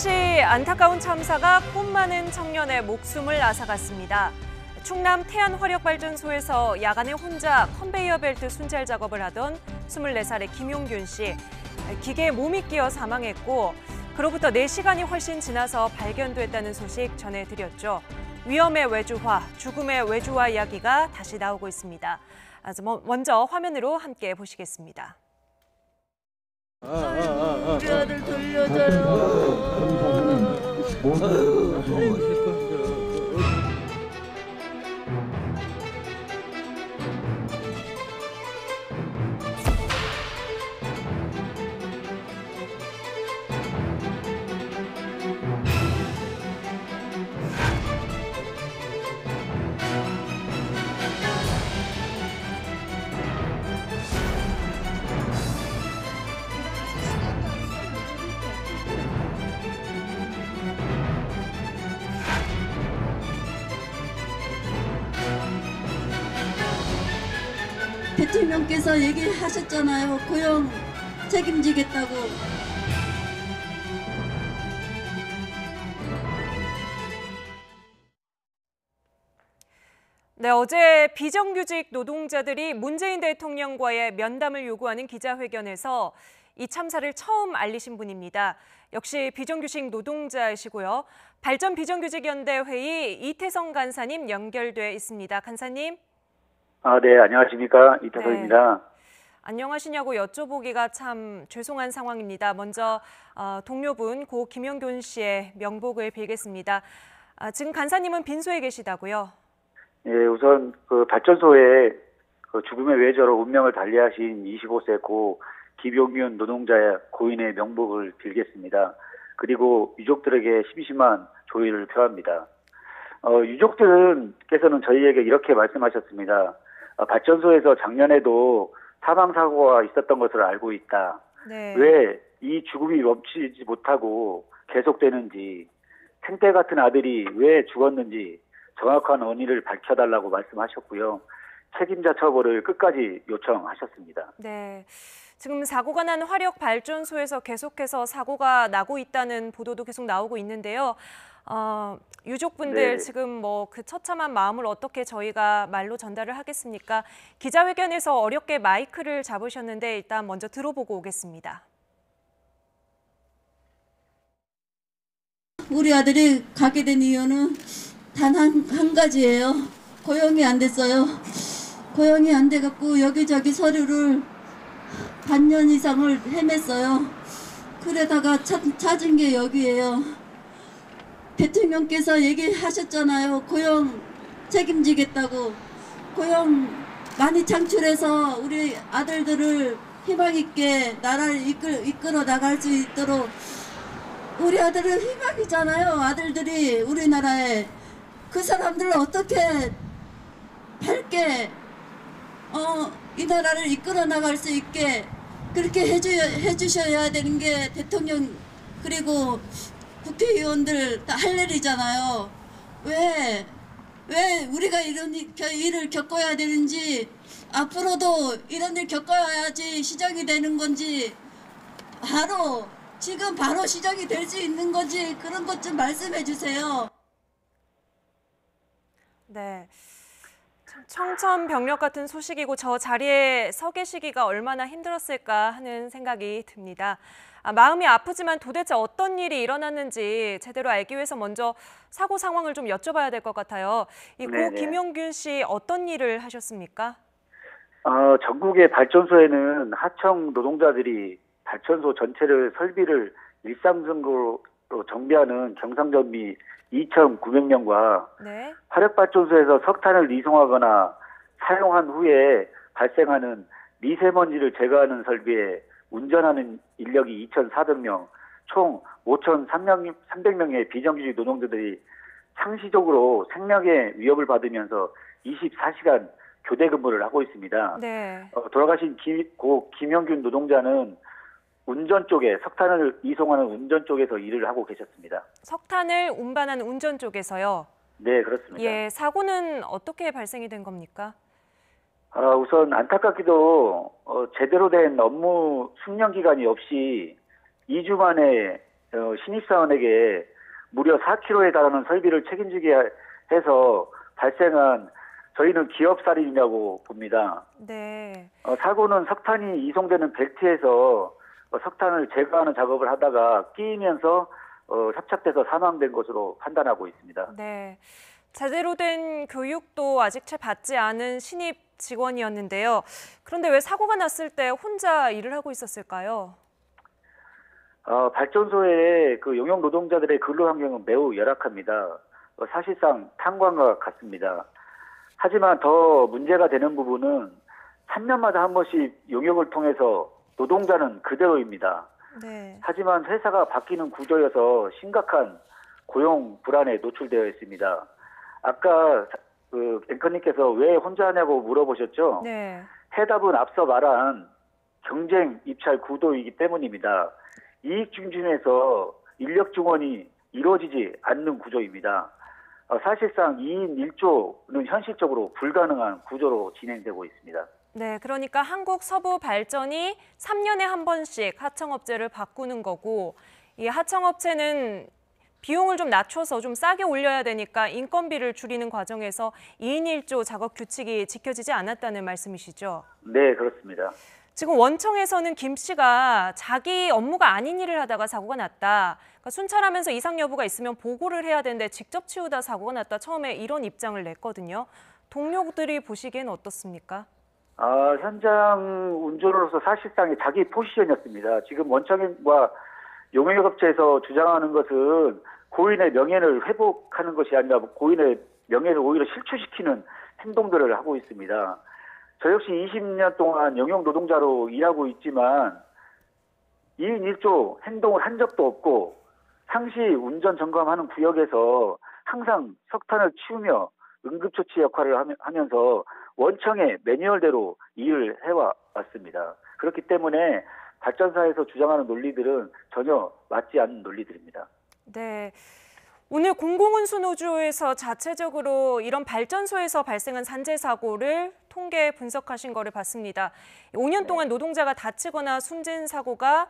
다시 안타까운 참사가 꿈 많은 청년의 목숨을 앗아갔습니다. 충남 태안화력발전소에서 야간에 혼자 컨베이어 벨트 순찰 작업을 하던 24살의 김용균 씨. 기계에 몸이 끼어 사망했고 그로부터 4시간이 훨씬 지나서 발견됐다는 소식 전해드렸죠. 위험의 외주화, 죽음의 외주화 이야기가 다시 나오고 있습니다. 먼저 화면으로 함께 보시겠습니다. 아이고, 우리 아들 돌려줘요. 대통령께서 얘기하셨잖아요. 고용 책임지겠다고. 네, 어제 비정규직 노동자들이 문재인 대통령과의 면담을 요구하는 기자회견에서 이 참사를 처음 알리신 분입니다. 역시 비정규직 노동자이시고요. 발전 비정규직연대 회의 이태성 간사님 연결돼 있습니다. 간사님. 네, 안녕하십니까. 이태성입니다. 네. 안녕하시냐고 여쭤보기가 참 죄송한 상황입니다. 먼저 동료분 고 김용균 씨의 명복을 빌겠습니다. 지금 간사님은 빈소에 계시다고요? 예, 우선 그 발전소에 그 죽음의 외저로 운명을 달리하신 25세 고 김용균 노동자의 고인의 명복을 빌겠습니다. 그리고 유족들에게 심심한 조의를 표합니다. 유족들께서는 저희에게 이렇게 말씀하셨습니다. 발전소에서 작년에도 사망사고가 있었던 것을 알고 있다. 네. 왜 이 죽음이 멈추지 못하고 계속되는지, 생때 같은 아들이 왜 죽었는지 정확한 원인을 밝혀달라고 말씀하셨고요. 책임자 처벌을 끝까지 요청하셨습니다. 네. 지금 사고가 난 화력발전소에서 계속해서 사고가 나고 있다는 보도도 계속 나오고 있는데요. 유족분들 네. 지금 뭐 그 처참한 마음을 어떻게 저희가 말로 전달을 하겠습니까? 기자회견에서 어렵게 마이크를 잡으셨는데 일단 먼저 들어보고 오겠습니다. 우리 아들이 가게 된 이유는 단 한 가지예요. 고용이 안 됐어요. 고용이 안 돼갖고 여기저기 서류를 반년 이상을 헤맸어요. 그러다가 찾은 게 여기예요. 대통령께서 얘기하셨잖아요. 고용 책임지겠다고. 고용 많이 창출해서 우리 아들들을 희망 있게 나라를 이끌어 나갈 수 있도록. 우리 아들은 희망이잖아요. 아들들이 우리나라에. 그 사람들을 어떻게 밝게 이 나라를 이끌어 나갈 수 있게 그렇게 해주셔야 되는 게 대통령 그리고 국회의원들 다 할 일이잖아요. 왜 우리가 이런 일을 겪어야 되는지, 앞으로도 이런 일 겪어야지 시정이 되는 건지, 지금 바로 시정이 될 수 있는 건지 그런 것 좀 말씀해 주세요. 네. 청천벽력 같은 소식이고 저 자리에 서 계시기가 얼마나 힘들었을까 하는 생각이 듭니다. 마음이 아프지만 도대체 어떤 일이 일어났는지 제대로 알기 위해서 먼저 사고 상황을 좀 여쭤봐야 될 것 같아요. 이 고 김용균 씨 어떤 일을 하셨습니까? 전국의 발전소에는 하청 노동자들이 발전소 전체를 설비를 일상적으로 정비하는 경상전비 2,900명과 네. 화력발전소에서 석탄을 이송하거나 사용한 후에 발생하는 미세먼지를 제거하는 설비에 운전하는 인력이 2,400명, 총 5,300명의 비정규직 노동자들이 상시적으로 생명의 위협을 받으면서 24시간 교대 근무를 하고 있습니다. 네. 돌아가신 고 김용균 노동자는 운전 쪽에, 석탄을 이송하는 운전 쪽에서 일을 하고 계셨습니다. 석탄을 운반하는 운전 쪽에서요? 네, 그렇습니다. 예, 사고는 어떻게 발생이 된 겁니까? 우선 안타깝게도 제대로 된 업무 숙련 기간이 없이 2주 만에 신입사원에게 무려 4kg에 달하는 설비를 책임지게 해서 발생한 저희는 기업살인이라고 봅니다. 네. 사고는 석탄이 이송되는 벨트에서 석탄을 제거하는 작업을 하다가 끼이면서 협착돼서 사망된 것으로 판단하고 있습니다. 네. 제대로 된 교육도 아직 채 받지 않은 신입 직원이었는데요. 그런데 왜 사고가 났을 때 혼자 일을 하고 있었을까요? 발전소의 그 용역 노동자들의 근로 환경은 매우 열악합니다. 사실상 탄광과 같습니다. 하지만 더 문제가 되는 부분은 3년마다 한 번씩 용역을 통해서 노동자는 그대로입니다. 네. 하지만 회사가 바뀌는 구조여서 심각한 고용 불안에 노출되어 있습니다. 아까 그 앵커님께서 왜 혼자 하냐고 물어보셨죠? 네. 해답은 앞서 말한 경쟁 입찰 구도이기 때문입니다. 이익 중심에서 인력 증원이 이루어지지 않는 구조입니다. 사실상 2인 1조는 현실적으로 불가능한 구조로 진행되고 있습니다. 네, 그러니까 한국서부발전이 3년에 한 번씩 하청업체를 바꾸는 거고, 이 하청업체는 비용을 좀 낮춰서 좀 싸게 올려야 되니까 인건비를 줄이는 과정에서 2인 1조 작업 규칙이 지켜지지 않았다는 말씀이시죠? 네, 그렇습니다. 지금 원청에서는 김 씨가 자기 업무가 아닌 일을 하다가 사고가 났다. 그러니까 순찰하면서 이상 여부가 있으면 보고를 해야 되는데 직접 치우다 사고가 났다. 처음에 이런 입장을 냈거든요. 동료들이 보시기엔 어떻습니까? 현장 운전으로서 사실상의 자기 포지션이었습니다. 지금 원청과 용역업체에서 주장하는 것은 고인의 명예를 회복하는 것이 아니라 고인의 명예를 오히려 실추시키는 행동들을 하고 있습니다. 저 역시 20년 동안 용역 노동자로 일하고 있지만 2인 1조 행동을 한 적도 없고 상시 운전 점검하는 구역에서 항상 석탄을 치우며 응급처치 역할을 하면서 원청의 매뉴얼대로 일을 해왔습니다. 그렇기 때문에 발전사에서 주장하는 논리들은 전혀 맞지 않는 논리들입니다. 네. 오늘 공공운수노조에서 자체적으로 이런 발전소에서 발생한 산재 사고를 통계 분석하신 거를 봤습니다. 5년 동안 노동자가 다치거나 숨진 사고가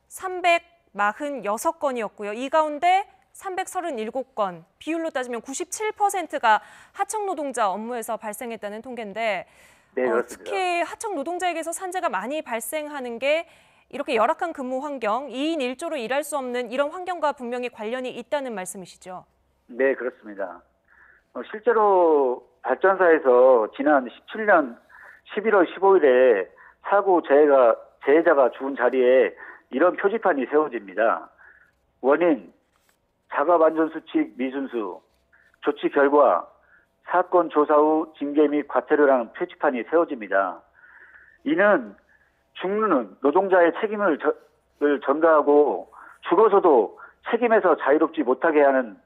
346건이었고요. 이 가운데 337건, 비율로 따지면 97%가 하청 노동자 업무에서 발생했다는 통계인데 네, 그렇습니다. 특히 하청 노동자에게서 산재가 많이 발생하는 게 이렇게 열악한 근무 환경, 2인 1조로 일할 수 없는 이런 환경과 분명히 관련이 있다는 말씀이시죠? 네, 그렇습니다. 실제로 발전사에서 지난 17년 11월 15일에 사고 재해자가 죽은 자리에 이런 표지판이 세워집니다. 원인, 작업안전수칙 미순수, 조치 결과, 사건 조사 후 징계 및 과태료라는 표지판이 세워집니다. 이는 죽는 노동자의 책임을 전가하고 죽어서도 책임에서 자유롭지 못하게 하는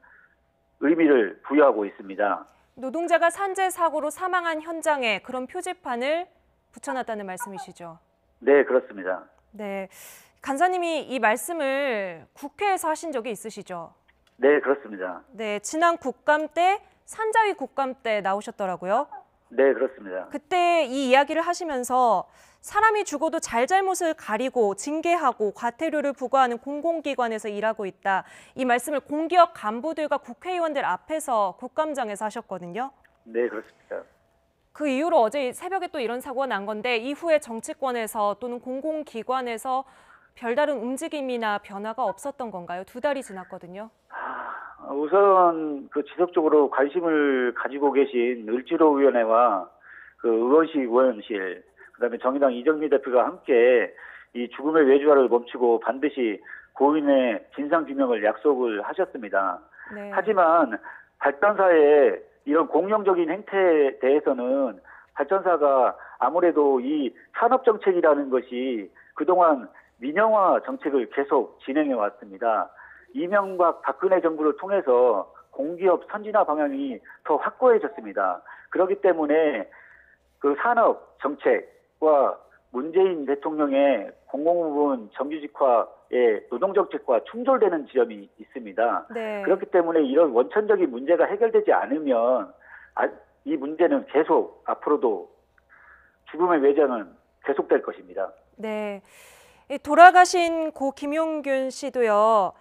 의미를 부여하고 있습니다. 노동자가 산재 사고로 사망한 현장에 그런 표지판을 붙여놨다는 말씀이시죠? 네, 그렇습니다. 네, 간사님이 이 말씀을 국회에서 하신 적이 있으시죠? 네, 그렇습니다. 네, 지난 국감 때 산자위 국감 때 나오셨더라고요. 네, 그렇습니다. 그때 이 이야기를 하시면서 사람이 죽어도 잘잘못을 가리고 징계하고 과태료를 부과하는 공공기관에서 일하고 있다. 이 말씀을 공기업 간부들과 국회의원들 앞에서 국감장에서 하셨거든요. 네, 그렇습니다. 그 이후로 어제 새벽에 또 이런 사고가 난 건데 이후에 정치권에서 또는 공공기관에서 별다른 움직임이나 변화가 없었던 건가요? 2달이 지났거든요. 우선 그 지속적으로 관심을 가지고 계신 을지로위원회와 그 의원실, 그다음에 정의당 이정미 대표가 함께 이 죽음의 외주화를 멈추고 반드시 고인의 진상 규명을 약속을 하셨습니다. 네. 하지만 발전사의 이런 공룡적인 행태에 대해서는 발전사가 아무래도 이 산업 정책이라는 것이 그동안 민영화 정책을 계속 진행해 왔습니다. 이명박 박근혜 정부를 통해서 공기업 선진화 방향이 더 확고해졌습니다. 그렇기 때문에 그 산업 정책과 문재인 대통령의 공공부문 정규직화의 노동정책과 충돌되는 지점이 있습니다. 네. 그렇기 때문에 이런 원천적인 문제가 해결되지 않으면 이 문제는 계속 앞으로도 죽음의 외전은 계속될 것입니다. 네. 돌아가신 고 김용균 씨도요.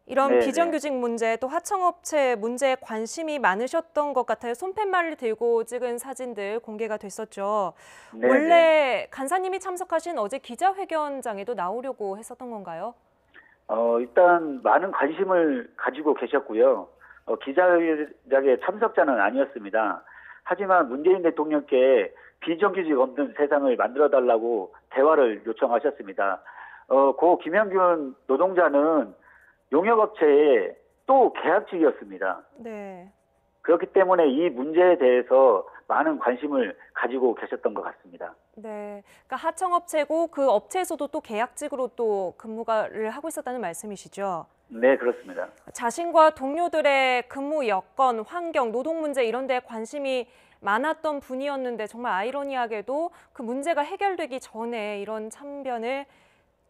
이런 네네. 비정규직 문제 또 하청업체 문제에 관심이 많으셨던 것 같아요. 손팻말을 들고 찍은 사진들 공개가 됐었죠. 네네. 원래 간사님이 참석하신 어제 기자회견장에도 나오려고 했었던 건가요? 일단 많은 관심을 가지고 계셨고요. 기자회견에 참석자는 아니었습니다. 하지만 문재인 대통령께 비정규직 없는 세상을 만들어달라고 대화를 요청하셨습니다. 고 김영균 노동자는 용역업체의 또 계약직이었습니다. 네. 그렇기 때문에 이 문제에 대해서 많은 관심을 가지고 계셨던 것 같습니다. 네. 그러니까 하청업체고 그 업체에서도 또 계약직으로 또 근무를 하고 있었다는 말씀이시죠? 네, 그렇습니다. 자신과 동료들의 근무 여건, 환경, 노동 문제 이런 데에 관심이 많았던 분이었는데 정말 아이러니하게도 그 문제가 해결되기 전에 이런 참변을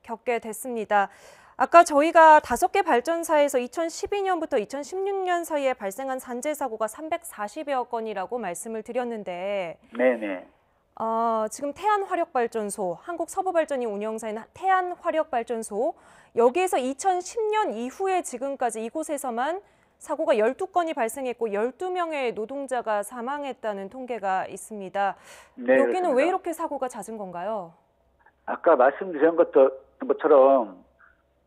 겪게 됐습니다. 아까 저희가 5개 발전사에서 2012년부터 2016년 사이에 발생한 산재 사고가 340여 건이라고 말씀을 드렸는데 네네. 지금 태안화력발전소, 한국서부발전이 운영사인 태안화력발전소 여기에서 2010년 이후에 지금까지 이곳에서만 사고가 12건이 발생했고 12명의 노동자가 사망했다는 통계가 있습니다. 네, 여기는 그렇습니다. 왜 이렇게 사고가 잦은 건가요? 아까 말씀드린 것처럼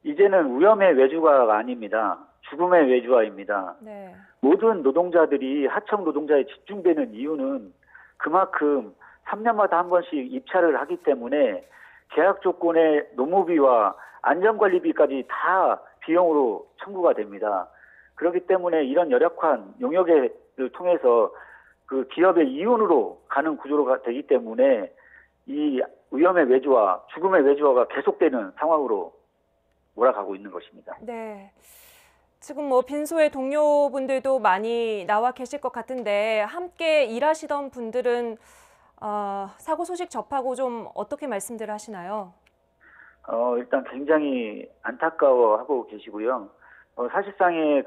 이제는 위험의 외주화가 아닙니다. 죽음의 외주화입니다. 네. 모든 노동자들이 하청 노동자에 집중되는 이유는 그만큼 3년마다 한 번씩 입찰을 하기 때문에 계약 조건의 노무비와 안전관리비까지 다 비용으로 청구가 됩니다. 그렇기 때문에 이런 열악한 용역을 통해서 그 기업의 이윤으로 가는 구조가 되기 때문에 이 위험의 외주화, 죽음의 외주화가 계속되는 상황으로 몰아가고 있는 것입니다. 네. 지금 빈소의 동료분들도 많이 나와 계실 것 같은데 함께 일하시던 분들은 사고 소식 접하고 좀 어떻게 말씀들을 하시나요? 일단 굉장히 안타까워하고 계시고요. 사실상의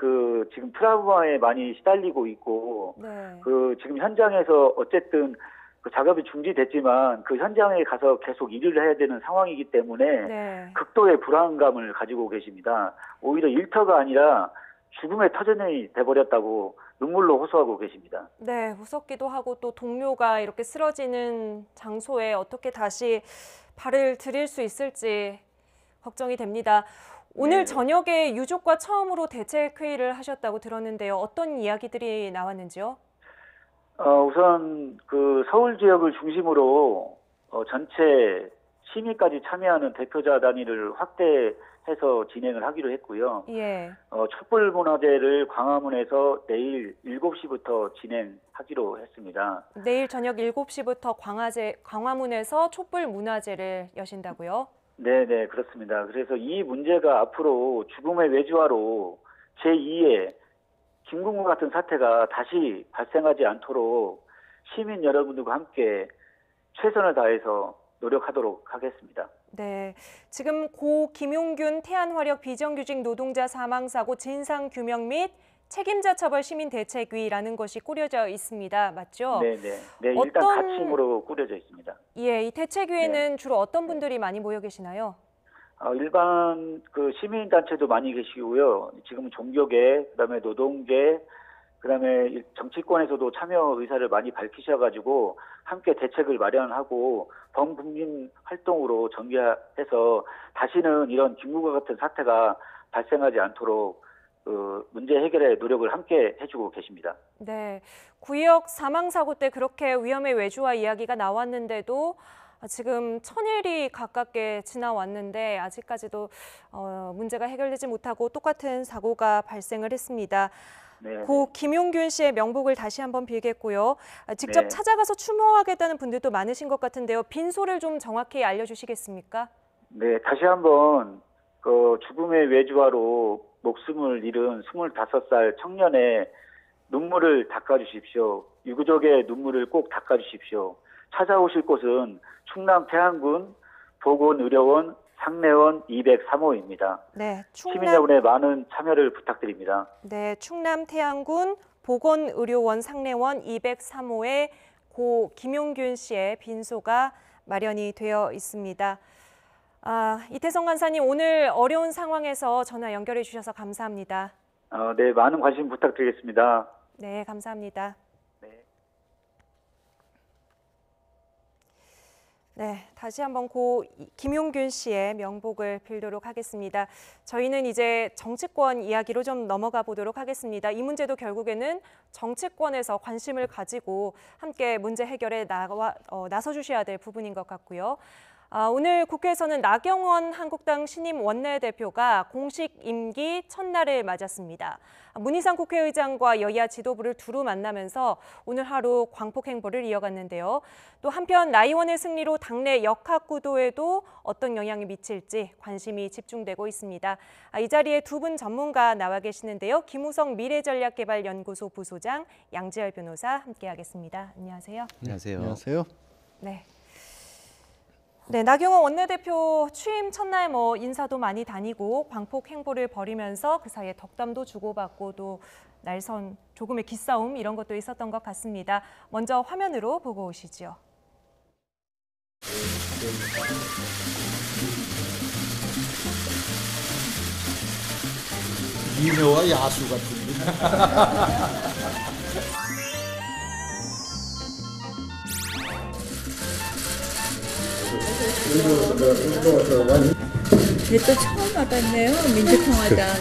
지금 트라우마에 많이 시달리고 있고, 네. 지금 현장에서 어쨌든 그 작업이 중지됐지만 그 현장에 가서 계속 일을 해야 되는 상황이기 때문에 네. 극도의 불안감을 가지고 계십니다. 오히려 일터가 아니라 죽음의 터전이 돼버렸다고 눈물로 호소하고 계십니다. 네, 무섭기도 하고 또 동료가 이렇게 쓰러지는 장소에 어떻게 다시 발을 들일 수 있을지 걱정이 됩니다. 오늘 네. 저녁에 유족과 처음으로 대책회의를 하셨다고 들었는데요. 어떤 이야기들이 나왔는지요? 우선 그 서울 지역을 중심으로 전체 시민까지 참여하는 대표자 단위를 확대해서 진행을 하기로 했고요. 예. 촛불문화제를 광화문에서 내일 7시부터 진행하기로 했습니다. 내일 저녁 7시부터 광화문에서 촛불 문화제를 여신다고요? 네, 그렇습니다. 그래서 이 문제가 앞으로 죽음의 외주화로 제2의 김군과 같은 사태가 다시 발생하지 않도록 시민 여러분들과 함께 최선을 다해서 노력하도록 하겠습니다. 네, 지금 고 김용균 태안화력 비정규직 노동자 사망사고 진상규명 및 책임자 처벌 시민대책위라는 것이 꾸려져 있습니다. 맞죠? 네, 일단 가칭으로 꾸려져 있습니다. 예, 이 대책위에는 주로 어떤 분들이 많이 모여 계시나요? 일반 그 시민단체도 많이 계시고요. 지금 종교계, 그다음에 노동계, 그다음에 정치권에서도 참여 의사를 많이 밝히셔가지고 함께 대책을 마련하고 범국민 활동으로 전개해서 다시는 이런 김구과 같은 사태가 발생하지 않도록 문제 해결에 노력을 함께 해주고 계십니다. 네, 구역 사망사고 때 그렇게 위험의 외주화 이야기가 나왔는데도 지금 1000일이 가깝게 지나왔는데 아직까지도 문제가 해결되지 못하고 똑같은 사고가 발생을 했습니다. 네. 고 김용균 씨의 명복을 다시 한번 빌겠고요. 직접 네. 찾아가서 추모하겠다는 분들도 많으신 것 같은데요. 빈소를 좀 정확히 알려주시겠습니까? 네, 다시 한번 그 죽음의 외주화로 목숨을 잃은 25살 청년의 눈물을 닦아주십시오. 유가족의 눈물을 꼭 닦아주십시오. 찾아오실 곳은 충남 태안군 보건의료원 상내원 203호입니다. 네, 시민 여러분의 많은 참여를 부탁드립니다. 네, 충남 태안군 보건의료원 상내원 203호에 고 김용균 씨의 빈소가 마련이 되어 있습니다. 이태성 간사님, 오늘 어려운 상황에서 전화 연결해 주셔서 감사합니다. 네, 많은 관심 부탁드리겠습니다. 네, 감사합니다. 네. 네, 다시 한번 고 김용균 씨의 명복을 빌도록 하겠습니다. 저희는 이제 정치권 이야기로 좀 넘어가 보도록 하겠습니다. 이 문제도 결국에는 정치권에서 관심을 가지고 함께 문제 해결에 나서 주셔야 될 부분인 것 같고요. 오늘 국회에서는 나경원 한국당 신임 원내대표가 공식 임기 첫날을 맞았습니다. 문희상 국회의장과 여야 지도부를 두루 만나면서 오늘 하루 광폭 행보를 이어갔는데요. 또 한편 나 의원의 승리로 당내 역학구도에도 어떤 영향이 미칠지 관심이 집중되고 있습니다. 이 자리에 두 분 전문가 나와 계시는데요. 김우성 미래전략개발연구소 부소장, 양지열 변호사 함께하겠습니다. 안녕하세요. 안녕하세요. 안녕하세요. 네, 나경원 원내대표 취임 첫날 인사도 많이 다니고 광폭 행보를 벌이면서 그 사이에 덕담도 주고받고 또 날선 조금의 기싸움 이런 것도 있었던 것 같습니다. 먼저 화면으로 보고 오시죠. 미녀와 야수 같은. 또 처음 와봤네요. 민주평화당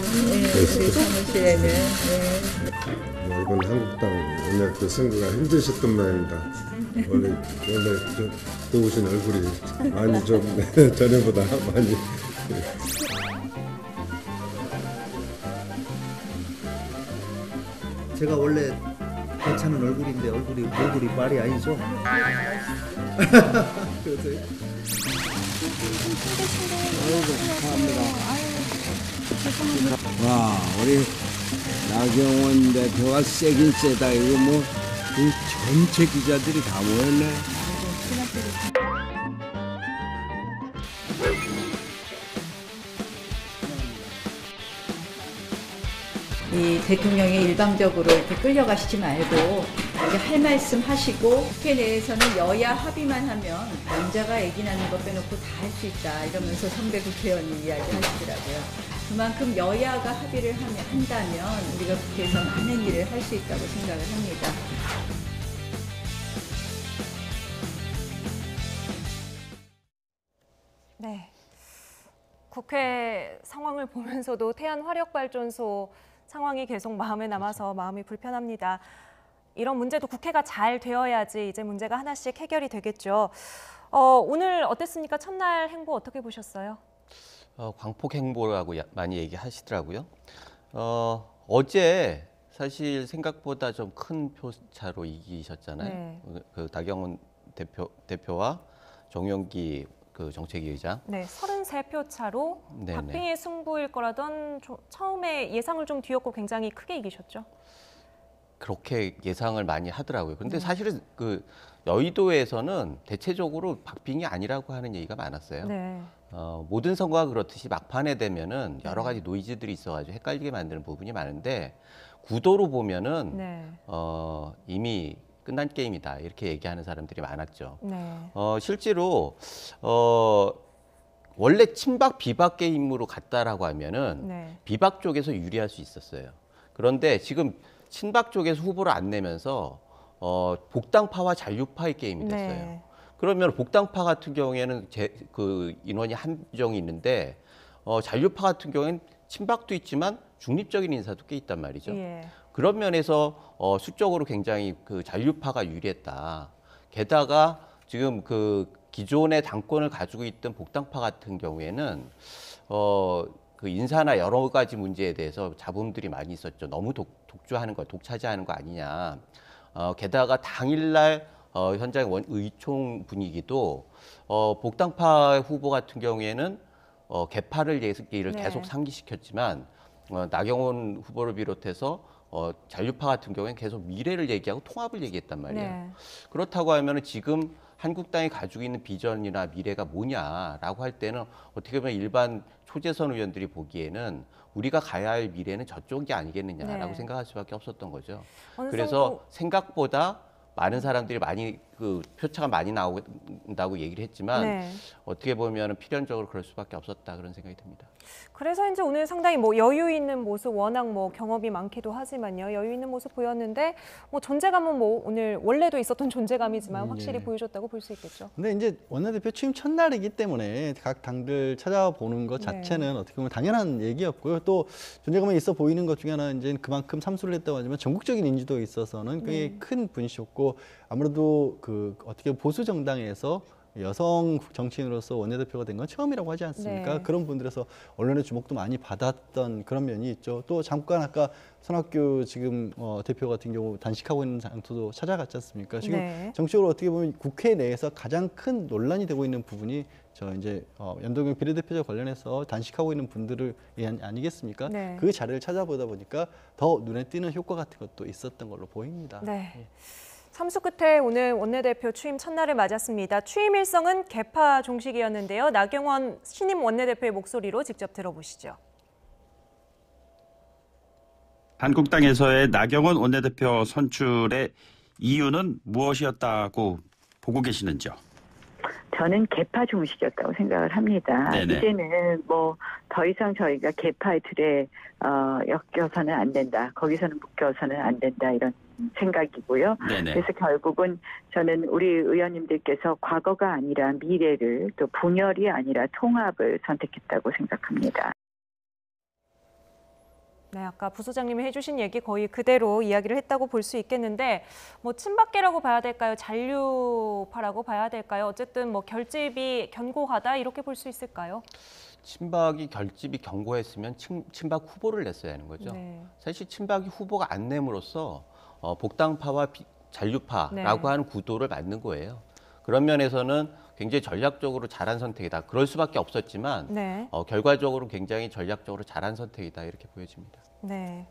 그 사무실에는. 이번 한국당 원내대표 선거가 힘드셨던 모양입니다. 원래 좀 고우신 얼굴이 많이 좀 전에보다 많이. 제가 원래 괜찮은 얼굴인데 얼굴이 말이 아니죠? 그래서 와, 우리 나경원 대표가 세긴 세다. 이거 뭐 이 전체 기자들이 다 모였네. 이 대통령이 일방적으로 이렇게 끌려가시지 말고 이제 할 말씀 하시고 국회 내에서는 여야 합의만 하면 남자가 애기 낳는 거 빼놓고 다 할 수 있다 이러면서 선배 국회의원이 이야기하시더라고요. 그만큼 여야가 합의를 한다면 우리가 국회에서 많은 일을 할 수 있다고 생각을 합니다. 네, 국회 상황을 보면서도 태안화력발전소 상황이 계속 마음에 남아서 마음이 불편합니다. 이런 문제도 국회가 잘 되어야지 이제 문제가 하나씩 해결이 되겠죠. 오늘 어땠습니까? 첫날 행보 어떻게 보셨어요? 광폭 행보라고 많이 얘기하시더라고요. 어제 사실 생각보다 좀 큰 표차로 이기셨잖아요. 네. 그 나경원 대표와 정용기 그 정책위 의장. 네, 33표 차로 네네. 박빙의 승부일 거라던 처음에 예상을 좀 뒤엎고 굉장히 크게 이기셨죠. 그렇게 예상을 많이 하더라고요. 근데 사실은 그 여의도에서는 대체적으로 박빙이 아니라고 하는 얘기가 많았어요. 네. 모든 선거가 그렇듯이 막판에 되면은 여러 가지 노이즈들이 있어가지고 헷갈리게 만드는 부분이 많은데 구도로 보면은 네. 이미 끝난 게임이다 이렇게 얘기하는 사람들이 많았죠. 네. 실제로 원래 친박 비박 게임으로 갔다라고 하면은 네. 비박 쪽에서 유리할 수 있었어요. 그런데 지금 친박 쪽에서 후보를 안 내면서 복당파와 잔류파의 게임이 됐어요. 네. 그러면 복당파 같은 경우에는 그 인원이 한정이 있는데 잔류파 같은 경우에는 친박도 있지만 중립적인 인사도 꽤 있단 말이죠. 예. 그런 면에서 수적으로 굉장히 그 잔류파가 유리했다. 게다가 지금 그 기존의 당권을 가지고 있던 복당파 같은 경우에는 그 인사나 여러 가지 문제에 대해서 잡음들이 많이 있었죠. 너무 독주하는 거, 독차지하는 거 아니냐. 게다가 당일날 현장 의총 분위기도 복당파 후보 같은 경우에는 개파를 얘기를 네. 계속 상기시켰지만 나경원 후보를 비롯해서 잔류파 같은 경우에는 계속 미래를 얘기하고 통합을 얘기했단 말이에요. 네. 그렇다고 하면 지금 한국당이 가지고 있는 비전이나 미래가 뭐냐라고 할 때는 어떻게 보면 일반 초재선 의원들이 보기에는 우리가 가야 할 미래는 저쪽이 아니겠느냐라고 네. 생각할 수밖에 없었던 거죠. 어느 그래서 정도- 생각보다 많은 사람들이 많이 그 표차가 많이 나온다고 얘기를 했지만 네. 어떻게 보면 필연적으로 그럴 수밖에 없었다 그런 생각이 듭니다. 그래서 이제 오늘 상당히 뭐 여유 있는 모습, 워낙 뭐 경험이 많기도 하지만요. 여유 있는 모습 보였는데 뭐 존재감은 뭐 오늘 원래도 있었던 존재감이지만 확실히 보여줬다고 볼 수 있겠죠. 근데 이제 원내대표 취임 첫날이기 때문에 각 당들 찾아보는 것 자체는 어떻게 보면 당연한 얘기였고요. 또 존재감이 있어 보이는 것 중에 하나는 이제 그만큼 삼수를 했다고 하지만 전국적인 인지도에 있어서는 굉장히 큰 분이셨고 아무래도 그 어떻게 보수 정당에서 여성 정치인으로서 원내대표가 된 건 처음이라고 하지 않습니까? 네. 그런 분들에서 언론의 주목도 많이 받았던 그런 면이 있죠. 또 잠깐 아까 손학규 지금 대표 같은 경우 단식하고 있는 장소도 찾아갔지 않습니까? 지금 네. 정치적으로 어떻게 보면 국회 내에서 가장 큰 논란이 되고 있는 부분이 저 이제 연동형 비례대표자 관련해서 단식하고 있는 분들을 아니겠습니까? 네. 그 자리를 찾아보다 보니까 더 눈에 띄는 효과 같은 것도 있었던 걸로 보입니다. 네. 참수 끝에 오늘 원내대표 취임 첫날을 맞았습니다. 취임 일성은 개파 종식이었는데요. 나경원 신임 원내대표의 목소리로 직접 들어보시죠. 한국당에서의 나경원 원내대표 선출의 이유는 무엇이었다고 보고 계시는지요? 저는 개파 종식이었다고 생각을 합니다. 네네. 이제는 뭐 더 이상 저희가 개파의 틀에 엮여서는 안 된다. 거기서는 묶여서는 안 된다. 이런 생각이고요. 네네. 그래서 결국은 저는 우리 의원님들께서 과거가 아니라 미래를 또 분열이 아니라 통합을 선택했다고 생각합니다. 네, 아까 부소장님이 해주신 얘기 거의 그대로 이야기를 했다고 볼 수 있겠는데 뭐 친박계라고 봐야 될까요? 잔류파라고 봐야 될까요? 어쨌든 뭐 결집이 견고하다 이렇게 볼 수 있을까요? 친박이 결집이 견고했으면 친박 후보를 냈어야 하는 거죠. 네. 사실 친박이 후보가 안 내므로써 복당파와 잔류파라고 하는 구도를 만든 거예요. 그런 면에서는 굉장히 전략적으로 잘한 선택이다. 그럴 수밖에 없었지만 네. 결과적으로 굉장히 전략적으로 잘한 선택이다 이렇게 보여집니다. 네.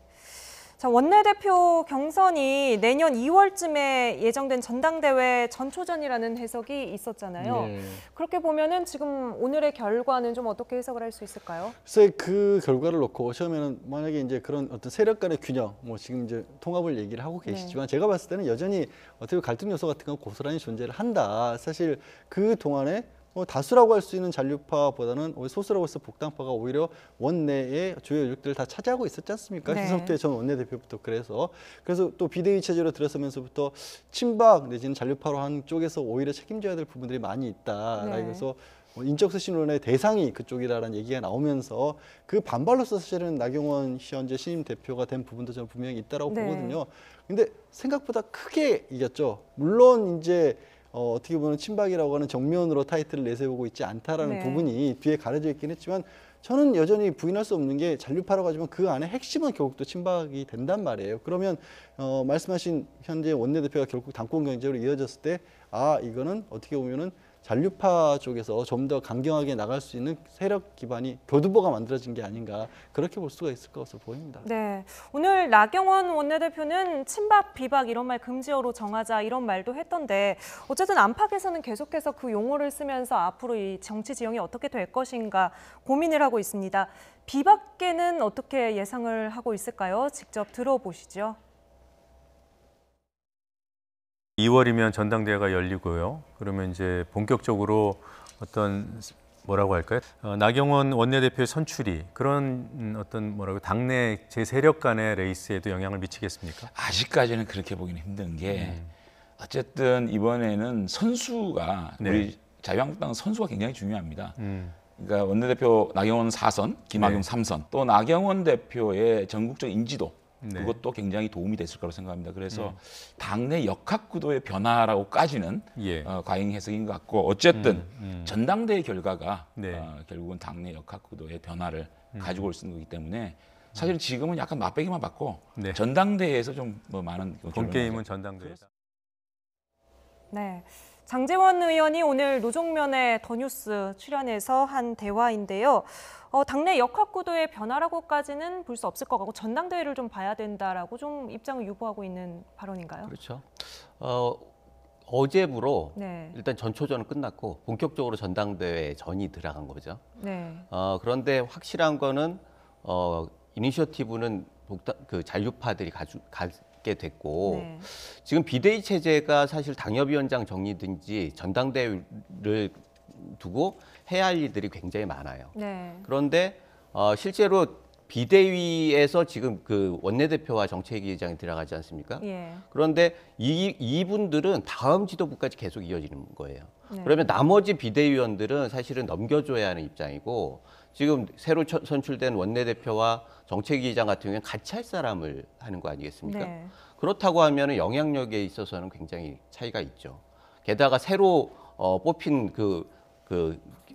자, 원내대표 경선이 내년 2월쯤에 예정된 전당대회 전초전이라는 해석이 있었잖아요. 네. 그렇게 보면은 지금 오늘의 결과는 좀 어떻게 해석을 할 수 있을까요? 글쎄 그 결과를 놓고 처음에는 만약에 이제 그런 어떤 세력 간의 균형, 뭐 지금 이제 통합을 얘기를 하고 계시지만 제가 봤을 때는 여전히 어떻게 갈등 요소 같은 건 고스란히 존재를 한다. 사실 그 동안에 뭐 다수라고 할 수 있는 잔류파보다는 소수라고 해서 복당파가 오히려 원내의 주요 요직들을 다 차지하고 있었지 않습니까? 네. 희성 때 전 원내대표부터 그래서 또 비대위 체제로 들어서면서부터 친박 내지는 잔류파로 한 쪽에서 오히려 책임져야 될 부분들이 많이 있다. 네. 그래서 인적쇄신론의 대상이 그쪽이라는 얘기가 나오면서 그 반발로서 사실은 나경원 현재 신임 대표가 된 부분도 저는 분명히 있다라고 네. 보거든요. 근데 생각보다 크게 이겼죠. 물론 이제 어떻게 보면 친박이라고 하는 정면으로 타이틀을 내세우고 있지 않다라는 네. 부분이 뒤에 가려져 있긴 했지만 저는 여전히 부인할 수 없는 게 잔류파라고 하지만 그 안에 핵심은 결국 또 친박이 된단 말이에요. 그러면 말씀하신 현재 원내대표가 결국 당권 경쟁으로 이어졌을 때 이거는 어떻게 보면은 잔류파 쪽에서 좀 더 강경하게 나갈 수 있는 세력 기반이 교두보가 만들어진 게 아닌가 그렇게 볼 수가 있을 것으로 보입니다. 네, 오늘 나경원 원내대표는 친박, 비박 이런 말 금지어로 정하자 이런 말도 했던데 어쨌든 안팎에서는 계속해서 그 용어를 쓰면서 앞으로 이 정치 지형이 어떻게 될 것인가 고민을 하고 있습니다. 비박계는 어떻게 예상을 하고 있을까요? 직접 들어보시죠. 2월이면 전당대회가 열리고요. 그러면 이제 본격적으로 어떤 뭐라고 할까요? 나경원 원내대표의 선출이 그런 어떤 당내 제 세력 간의 레이스에도 영향을 미치겠습니까? 아직까지는 그렇게 보기는 힘든 게 어쨌든 이번에는 선수가 우리 자유한국당 선수가 굉장히 중요합니다. 그러니까 원내대표 나경원 4선, 김학용 3선, 또 나경원 대표의 전국적 인지도 그것도 굉장히 도움이 됐을 거라고 생각합니다. 그래서 당내 역학구도의 변화라고까지는 과잉 해석인 것 같고 어쨌든 전당대회 결과가 결국은 당내 역학구도의 변화를 가지고 올 수 있는 거기 때문에 사실 지금은 약간 맛배기만 받고 전당대회에서 좀 뭐 많은 본 게임은 전당대회다. 네. 장제원 의원이 오늘 노종면의 더 뉴스 출연해서 한 대화인데요. 당내 역학구도의 변화라고까지는 볼 수 없을 것 같고 전당대회를 좀 봐야 된다라고 좀 입장을 유보하고 있는 발언인가요? 그렇죠. 어제부로 네. 일단 전초전은 끝났고 본격적으로 전당대회 전이 들어간 거죠. 네. 그런데 확실한 거는 이니셔티브는 그 잔류파들이 갖게 받게 됐고 지금 비대위 체제가 사실 당협위원장 정리든지 전당대회를 두고 해야 할 일들이 굉장히 많아요. 그런데 실제로 비대위에서 지금 그 원내대표와 정책위의장이 들어가지 않습니까? 그런데 이분들은 다음 지도부까지 계속 이어지는 거예요. 그러면 나머지 비대위원들은 사실은 넘겨줘야 하는 입장이고 지금 새로 선출된 원내대표와 정책위의장 같은 경우는 같이 할 사람을 하는 거 아니겠습니까? 그렇다고 하면 영향력에 있어서는 굉장히 차이가 있죠. 게다가 새로 뽑힌 그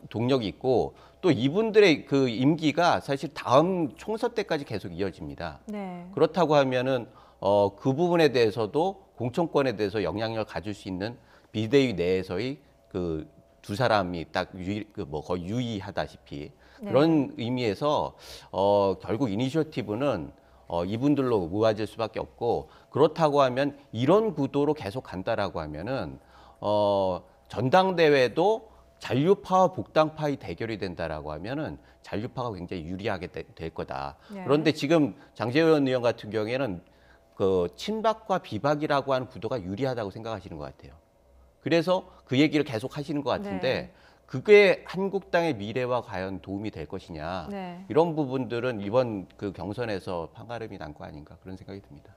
동력이 있고 또 이분들의 그 임기가 사실 다음 총선 때까지 계속 이어집니다. 그렇다고 하면은 그 부분에 대해서도 공천권에 대해서 영향력을 가질 수 있는 비대위 내에서의 그 두 사람이 딱 거의 유의하다시피 그런 의미에서 결국 이니셔티브는 이분들로 모아질 수밖에 없고 그렇다고 하면 이런 구도로 계속 간다라고 하면은 전당대회도 잔류파와 복당파의 대결이 된다라고 하면은 잔류파가 굉장히 유리하게 될 거다. 그런데 지금 장제원 의원 같은 경우에는 그 친박과 비박이라고 하는 구도가 유리하다고 생각하시는 것 같아요. 그래서 그 얘기를 계속 하시는 것 같은데 그게 한국당의 미래와 과연 도움이 될 것이냐 이런 부분들은 이번 그 경선에서 판가름이 난 거 아닌가 그런 생각이 듭니다.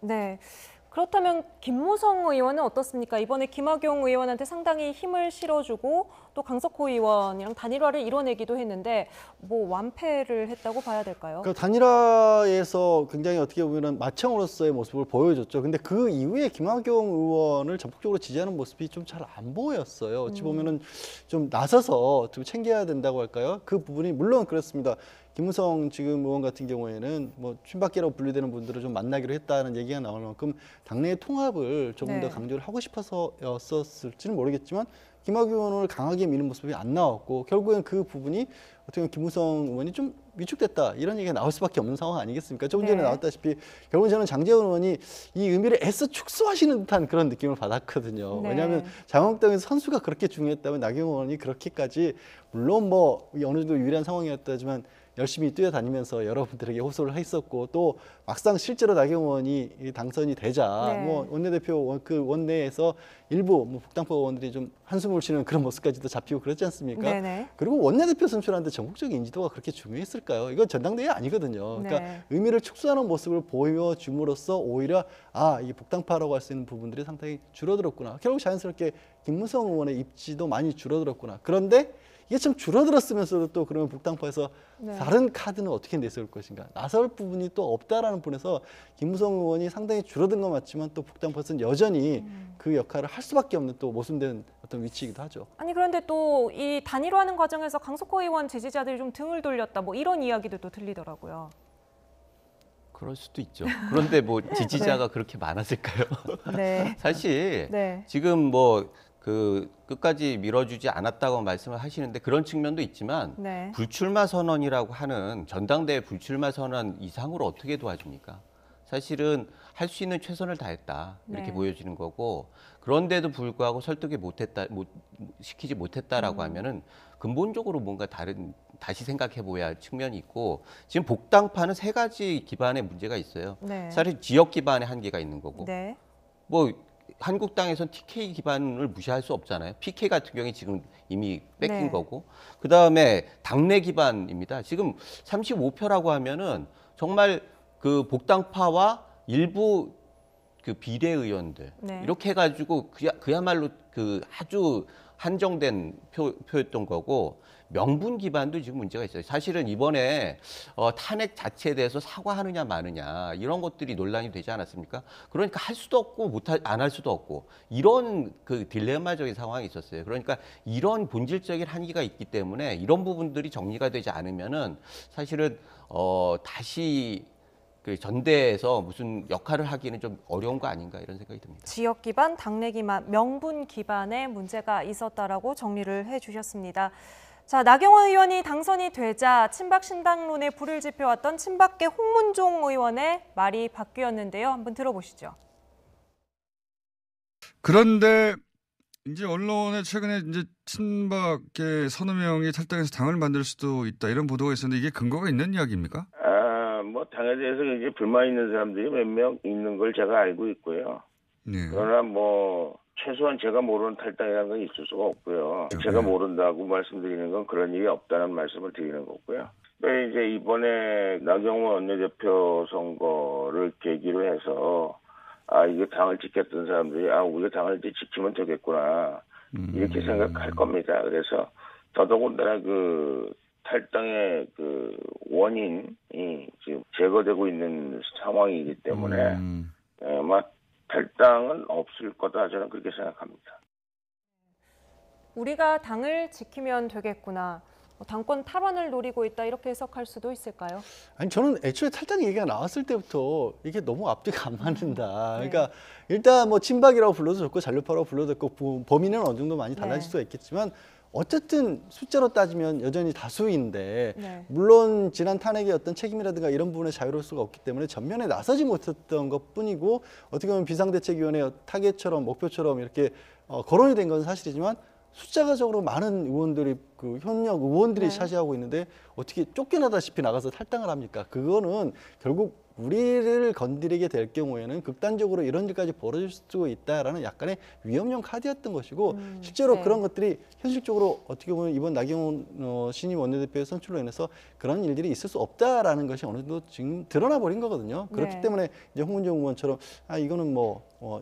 그렇다면 김무성 의원은 어떻습니까? 이번에 김학용 의원한테 상당히 힘을 실어주고 또 강석호 의원이랑 단일화를 이뤄내기도 했는데 뭐 완패를 했다고 봐야 될까요? 그 단일화에서 굉장히 어떻게 보면 마청으로서의 모습을 보여줬죠. 근데 그 이후에 김학용 의원을 적극적으로 지지하는 모습이 좀 잘 안 보였어요. 어찌 보면은 좀 나서서 좀 챙겨야 된다고 할까요? 그 부분이 물론 그렇습니다. 김무성 지금 의원 같은 경우에는 뭐 친박계라고 분류되는 분들을 좀 만나기로 했다는 얘기가 나올 만큼 당내의 통합을 조금 더 강조를 하고 싶어서였었을지는 모르겠지만 김학용 의원을 강하게 미는 모습이 안 나왔고 결국엔 그 부분이 어떻게 보면 김무성 의원이 좀 위축됐다 이런 얘기가 나올 수밖에 없는 상황 아니겠습니까? 조금 전에 나왔다시피 결국은 저는 장제원 의원이 이 의미를 애써 축소하시는 듯한 그런 느낌을 받았거든요. 왜냐하면 자유한국당에서 선수가 그렇게 중요했다면 나경원 의원이 그렇게까지 물론 뭐 어느 정도 유리한 상황이었다지만 열심히 뛰어다니면서 여러분들에게 호소를 했었고 또 막상 실제로 나경원 의원이 당선이 되자 뭐 원내대표 그 원내에서 일부 뭐 복당파 의원들이 좀 한숨을 쉬는 그런 모습까지도 잡히고 그렇지 않습니까? 그리고 원내대표 선출하는데 전국적인 인지도가 그렇게 중요했을까요? 이건 전당대회 아니거든요. 그러니까 의미를 축소하는 모습을 보여줌으로써 오히려 이 복당파라고 할 수 있는 부분들이 상당히 줄어들었구나. 결국 자연스럽게 김무성 의원의 입지도 많이 줄어들었구나. 그런데 이게 참 줄어들었으면서도 또 그러면 복당파에서 다른 카드는 어떻게 내세울 것인가. 나설 부분이 또 없다라는 분에서 김무성 의원이 상당히 줄어든 건 맞지만 또 복당파에서는 여전히 그 역할을 할 수밖에 없는 또 모순된 어떤 위치이기도 하죠. 아니 그런데 또 이 단일화하는 과정에서 강석호 의원 지지자들이 좀 등을 돌렸다 뭐 이런 이야기도 또 들리더라고요. 그럴 수도 있죠. 그런데 뭐 지지자가 그렇게 많았을까요? 사실 지금 뭐 그 끝까지 밀어주지 않았다고 말씀을 하시는데 그런 측면도 있지만 불출마 선언이라고 하는 전당대회 불출마 선언 이상으로 어떻게 도와줍니까? 사실은 할 수 있는 최선을 다했다 이렇게 보여지는 거고 그런데도 불구하고 설득이 시키지 못했다라고 하면은 근본적으로 뭔가 다시 생각해봐야 할 측면이 있고 지금 복당파는 세 가지 기반의 문제가 있어요. 사실 지역 기반의 한계가 있는 거고 뭐 한국당에선 TK 기반을 무시할 수 없잖아요. PK 같은 경우에 지금 이미 뺏긴 거고 그다음에 당내 기반입니다. 지금 35표라고 하면은 정말 그 복당파와 일부 그 비례의원들 이렇게 해가지고 그야말로 그 아주 한정된 표였던 거고 명분 기반도 지금 문제가 있어요. 사실은 이번에 탄핵 자체에 대해서 사과하느냐 마느냐 이런 것들이 논란이 되지 않았습니까? 그러니까 할 수도 없고 안 할 수도 없고 이런 그 딜레마적인 상황이 있었어요. 그러니까 이런 본질적인 한계가 있기 때문에 이런 부분들이 정리가 되지 않으면은 사실은 다시 그 전대에서 무슨 역할을 하기는 좀 어려운 거 아닌가 이런 생각이 듭니다. 지역 기반, 당내 기반, 명분 기반에 문제가 있었다라고 정리를 해주셨습니다. 자, 나경원 의원이 당선이 되자 친박 신당론에 불을 지펴왔던 친박계 홍문종 의원의 말이 바뀌었는데요. 한번 들어보시죠. 그런데 이제 언론에 최근에 이제 친박계 서너 명이 탈당해서 당을 만들 수도 있다 이런 보도가 있었는데 이게 근거가 있는 이야기입니까? 뭐 당에 대해서 이제 불만 있는 사람들이 몇 명 있는 걸 제가 알고 있고요. 그러나 뭐 최소한 제가 모르는 탈당이라는 건 있을 수가 없고요. 제가 모른다고 말씀드리는 건 그런 일이 없다는 말씀을 드리는 거고요. 근데 이제 이번에 나경원 원내대표 선거를 계기로 해서 이게 당을 지켰던 사람들이 우리가 당을 이제 지키면 되겠구나 이렇게 생각할 겁니다. 그래서 더더군다나 그 탈당의 그 원인이 지금 제거되고 있는 상황이기 때문에 탈당은 없을 거다 저는 그렇게 생각합니다. 우리가 당을 지키면 되겠구나. 당권 탈환을 노리고 있다 이렇게 해석할 수도 있을까요? 아니 저는 애초에 탈당 얘기가 나왔을 때부터 이게 너무 앞뒤가 안 맞는다. 그러니까 일단 뭐 친박이라고 불러도 좋고 잔류파라고 불러도 좋고 범위는 어느 정도 많이 달라질 수가 있겠지만 어쨌든 숫자로 따지면 여전히 다수인데 물론 지난 탄핵의 어떤 책임이라든가 이런 부분에 자유로울 수가 없기 때문에 전면에 나서지 못했던 것뿐이고 어떻게 보면 비상대책위원회 타겟처럼 목표처럼 이렇게 거론이 된 건 사실이지만 숫자가적으로 많은 의원들이 그 현역 의원들이 차지하고 있는데 어떻게 쫓겨나다시피 나가서 탈당을 합니까? 그거는 결국 우리를 건드리게 될 경우에는 극단적으로 이런 일까지 벌어질 수도 있다라는 약간의 위험용 카드였던 것이고 실제로 그런 것들이 현실적으로 어떻게 보면 이번 나경원 신임 원내대표의 선출로 인해서 그런 일들이 있을 수 없다라는 것이 어느 정도 지금 드러나 버린 거거든요. 그렇기 때문에 이제 홍문정 의원처럼 이거는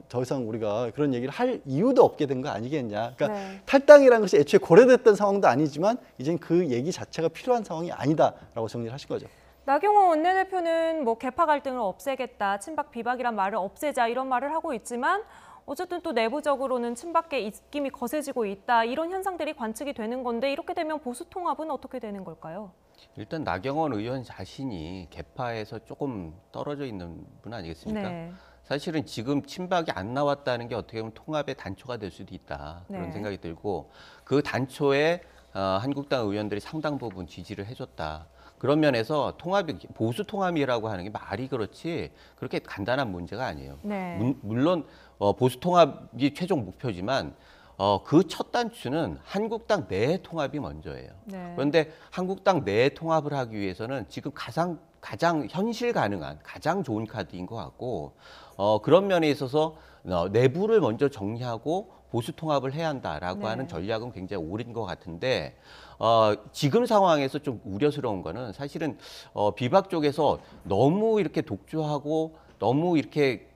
더 이상 우리가 그런 얘기를 할 이유도 없게 된 거 아니겠냐. 그러니까 탈당이라는 것이 애초에 고려됐던 상황도 아니지만 이젠 그 얘기 자체가 필요한 상황이 아니다라고 정리를 하신 거죠. 나경원 원내대표는 뭐 계파 갈등을 없애겠다, 친박 비박이란 말을 없애자 이런 말을 하고 있지만 어쨌든 또 내부적으로는 친박계 입김이 거세지고 있다 이런 현상들이 관측이 되는 건데 이렇게 되면 보수 통합은 어떻게 되는 걸까요? 일단 나경원 의원 자신이 계파에서 조금 떨어져 있는 분 아니겠습니까? 사실은 지금 친박이 안 나왔다는 게 어떻게 보면 통합의 단초가 될 수도 있다 그런 생각이 들고 그 단초에 한국당 의원들이 상당 부분 지지를 해줬다. 그런 면에서 통합이 보수 통합이라고 하는 게 말이 그렇지 그렇게 간단한 문제가 아니에요. 물론 보수 통합이 최종 목표지만 그 첫 단추는 한국당 내 통합이 먼저예요. 그런데 한국당 내 통합을 하기 위해서는 지금 가장 현실 가능한 가장 좋은 카드인 것 같고 그런 면에 있어서 내부를 먼저 정리하고 보수 통합을 해야 한다라고 하는 전략은 굉장히 옳은 것 같은데 지금 상황에서 좀 우려스러운 거는 사실은 비박 쪽에서 너무 이렇게 독주하고 너무 이렇게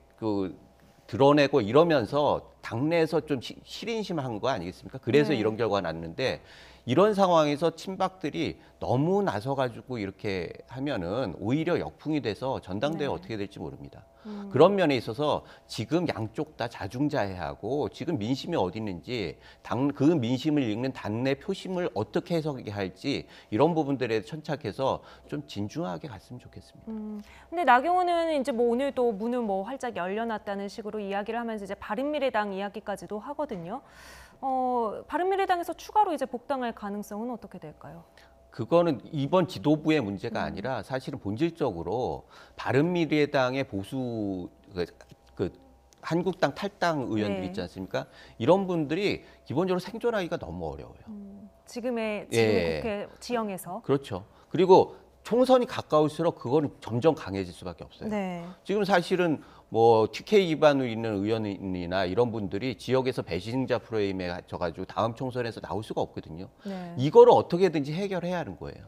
드러내고 이러면서 당내에서 좀 실인심한 거 아니겠습니까? 그래서 이런 결과가 났는데 이런 상황에서 친박들이 너무 나서가지고 이렇게 하면은 오히려 역풍이 돼서 전당대회 어떻게 될지 모릅니다. 그런 면에 있어서 지금 양쪽 다 자중자애하고 지금 민심이 어디 있는지 그 민심을 읽는 당내 표심을 어떻게 해석하게 할지 이런 부분들에 천착해서 좀 진중하게 갔으면 좋겠습니다. 근데 나경원은 이제 뭐 오늘도 문을 뭐 활짝 열려놨다는 식으로 이야기를 하면서 이제 바른미래당 이야기까지도 하거든요. 바른미래당에서 추가로 이제 복당할 가능성은 어떻게 될까요? 그거는 이번 지도부의 문제가 아니라 사실은 본질적으로 바른미래당의 보수 한국당 탈당 의원들 있지 않습니까? 이런 분들이 기본적으로 생존하기가 너무 어려워요. 지금 국회 지형에서. 그렇죠. 그리고 총선이 가까울수록 그거는 점점 강해질 수밖에 없어요. 지금 사실은 뭐 TK 기반으로 있는 의원이나 이런 분들이 지역에서 배신자 프레임에 갇혀가지고 다음 총선에서 나올 수가 없거든요. 이거를 어떻게든지 해결해야 하는 거예요.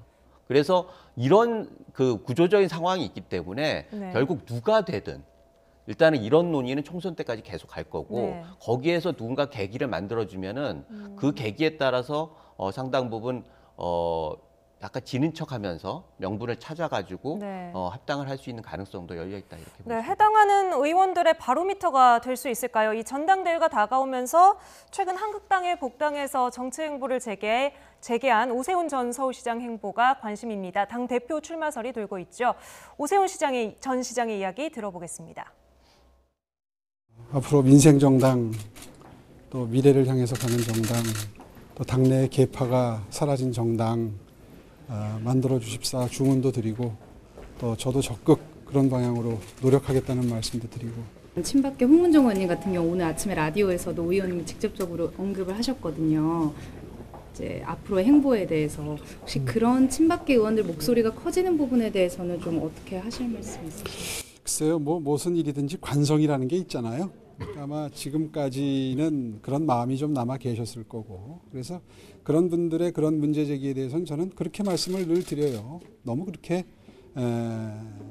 그래서 이런 그 구조적인 상황이 있기 때문에 결국 누가 되든 일단은 이런 논의는 총선 때까지 계속 갈 거고 거기에서 누군가 계기를 만들어주면은 그 계기에 따라서 상당 부분 약간 지는 척하면서 명분을 찾아가지고 합당을 할 수 있는 가능성도 열려 있다 이렇게 보입니다. 해당하는 의원들의 바로미터가 될 수 있을까요? 이 전당대회가 다가오면서 최근 한국당에 복당해서 정치 행보를 재개한 오세훈 전 서울시장 행보가 관심입니다. 당 대표 출마설이 돌고 있죠. 오세훈 전 시장의 이야기 들어보겠습니다. 앞으로 민생정당, 또 미래를 향해서 가는 정당, 또 당내 계파가 사라진 정당 만들어 주십사 주문도 드리고 또 저도 적극 그런 방향으로 노력하겠다는 말씀도 드리고. 친박계 홍문정 의원님 같은 경우 오늘 아침에 라디오에서도 오 의원님이 직접적으로 언급을 하셨거든요. 이제 앞으로의 행보에 대해서 혹시 그런 친박계 의원들 목소리가 커지는 부분에 대해서는 좀 어떻게 하실 말씀 있으세요? 글쎄요, 뭐 무슨 일이든지 관성이라는 게 있잖아요. 아마 지금까지는 그런 마음이 좀 남아 계셨을 거고, 그래서 그런 분들의 그런 문제 제기에 대해서는 저는 그렇게 말씀을 늘 드려요. 너무 그렇게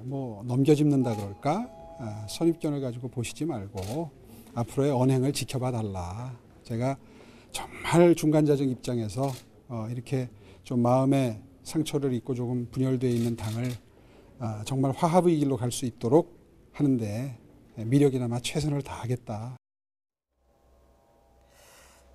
뭐 넘겨짚는다 그럴까, 선입견을 가지고 보시지 말고 앞으로의 언행을 지켜봐 달라. 제가 정말 중간자적 입장에서 이렇게 좀 마음의 상처를 입고 조금 분열되어 있는 당을 정말 화합의 길로 갈 수 있도록 하는데 미력이나마 최선을 다하겠다.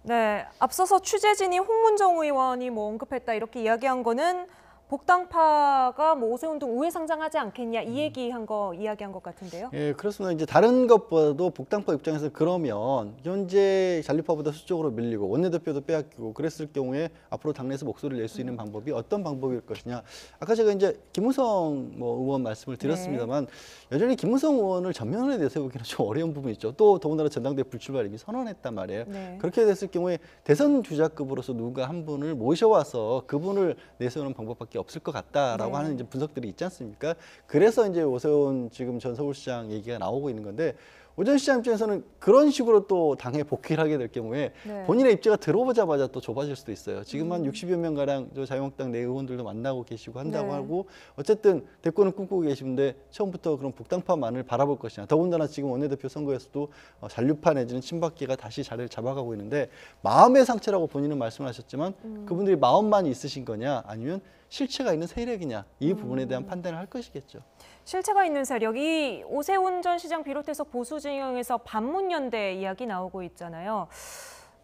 네, 앞서서 취재진이 홍문정 의원이 뭐 언급했다 이렇게 이야기한 거는 복당파가 뭐 오세훈 등 우회 상장하지 않겠냐 이 이야기한 것 같은데요. 예, 그렇습니다. 이제 다른 것보다도 복당파 입장에서 그러면 현재 잔류파보다 수적으로 밀리고 원내대표도 빼앗기고 그랬을 경우에 앞으로 당내에서 목소리를 낼 수 있는 방법이 어떤 방법일 것이냐. 아까 제가 이제 김무성 의원 말씀을 드렸습니다만 여전히 김무성 의원을 전면에 내세우기는 좀 어려운 부분이 있죠. 또 더군다나 전당대회 불출마를 이미 선언했단 말이에요. 그렇게 됐을 경우에 대선 주자급으로서 누가 한 분을 모셔와서 그분을 내세우는 방법밖에 없을 것 같다라고 하는 이제 분석들이 있지 않습니까? 그래서 이제 오세훈 지금 전 서울시장 얘기가 나오고 있는 건데 오전 시장 입장에서는 그런 식으로 또 당에 복귀를 하게 될 경우에 본인의 입지가 들어오자마자 또 좁아질 수도 있어요. 지금 한 60여 명가량 자유한국당 내 의원들도 만나고 계시고 한다고 하고 어쨌든 대권을 꿈꾸고 계시는데 처음부터 그런 복당파만을 바라볼 것이냐. 더군다나 지금 원내대표 선거에서도 잔류파 내지는 친박계가 다시 자리를 잡아가고 있는데 마음의 상처라고 본인은 말씀을 하셨지만 그분들이 마음만 있으신 거냐 아니면 실체가 있는 세력이냐 이 부분에 대한 판단을 할 것이겠죠. 실체가 있는 세력이 오세훈 전 시장 비롯해서 보수 진영에서 반문연대 이야기 나오고 있잖아요.